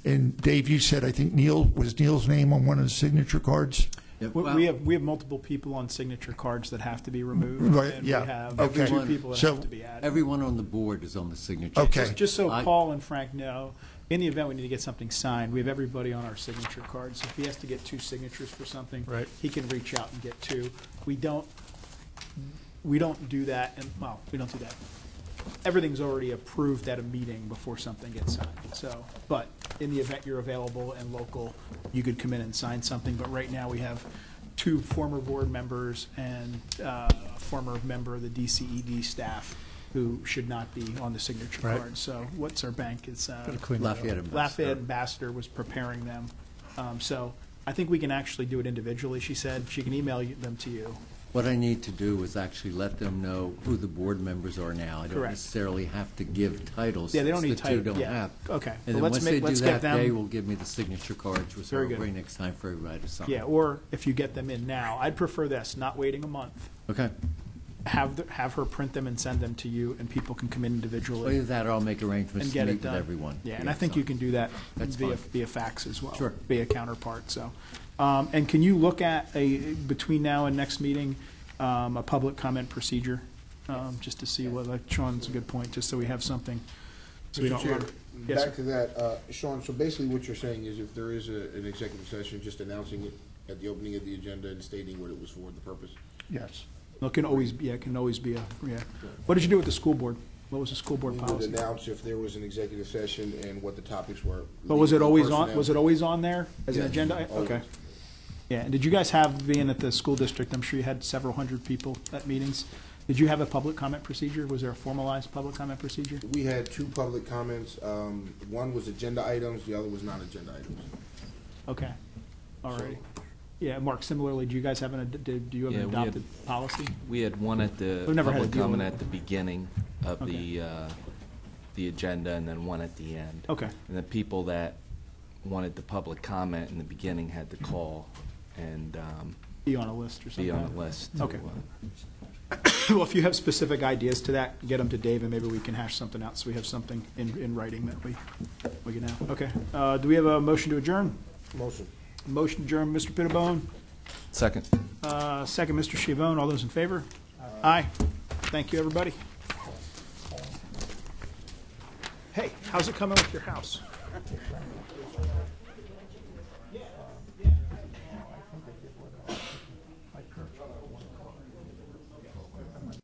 and Dave, you said, I think was Neil's name on one of the signature cards? We have multiple people on signature cards that have to be removed. Right, and yeah. we have Okay. 2 people that So- have to be added. Everyone on the board is on the signature. Okay. Just so Paul and Frank know, in the event we need to get something signed, we have everybody on our signature cards. So if he has to get 2 signatures for something, Right. he can reach out and get 2. We don't do that, and well, we don't do that. Everything's already approved at a meeting before something gets signed. So, but in the event you're available and local, you could come in and sign something. But right now we have 2 former board members and a former member of the DCED staff who should not be on the signature Right. card. So what's our bank? It's Lafayette Ambassador was preparing them. So I think we can actually do it individually, she said. She can email them to you. What I need to do is actually let them know who the board members are now. I don't Correct. necessarily have to give titles. Yeah, they don't since need the 2 title- don't yeah. have. Okay. And Well, then once they do let's get that, them- they will give me the signature cards, which Very I'll good. bring next time for everybody to sign. Yeah, or if you get them in now, I'd prefer this, not waiting a month. Okay. Have her print them and send them to you, and people can come in individually. Either that or I'll make arrangements And to get meet it with done. everyone. Yeah, and I think you can do that That's via fine. fax as well. Sure. Via counterpart, so. And can you look at between now and next meeting, a public comment procedure, just to see what, like Sean's a good point, just so we have something, so we Mr. don't Chair, run. Yes, back sir. to that, Sean, so basically what you're saying is if there is an executive session, just announcing it at the opening of the agenda and stating what it was for, the purpose? Yes. Well, it can always be, yeah. What did you do with the school board? What was the school board We would policy? announce if there was an executive session and what the topics were. But was it Legal always personnel. on, was it always on there as an Yes, agenda? always. Okay. Yeah, and did you guys have, being at the school district, I'm sure you had several hundred people at meetings. Did you have a public comment procedure? Was there a formalized public comment procedure? We had 2 public comments. One was agenda items, the other was non-agenda items. Okay, all right. Yeah, Mark, similarly, do you guys have do you have Yeah, an we had- adopted policy? We had one at the We've never had to public deal with comment it. at the beginning of Okay. the agenda, and then one at the end. Okay. And the people that wanted the public comment in the beginning had to call and Be on a list or something? be on the list. to, Okay. Well, if you have specific ideas to that, get them to Dave, and maybe we can hash something out, so we have something in writing that we can have. Okay. Do we have a motion to adjourn? Motion. Motion to adjourn, Mr. Pittibone. Second. Second, Mr. Chivone. All those in favor? Aye. Thank you, everybody. Hey, how's it coming with your house?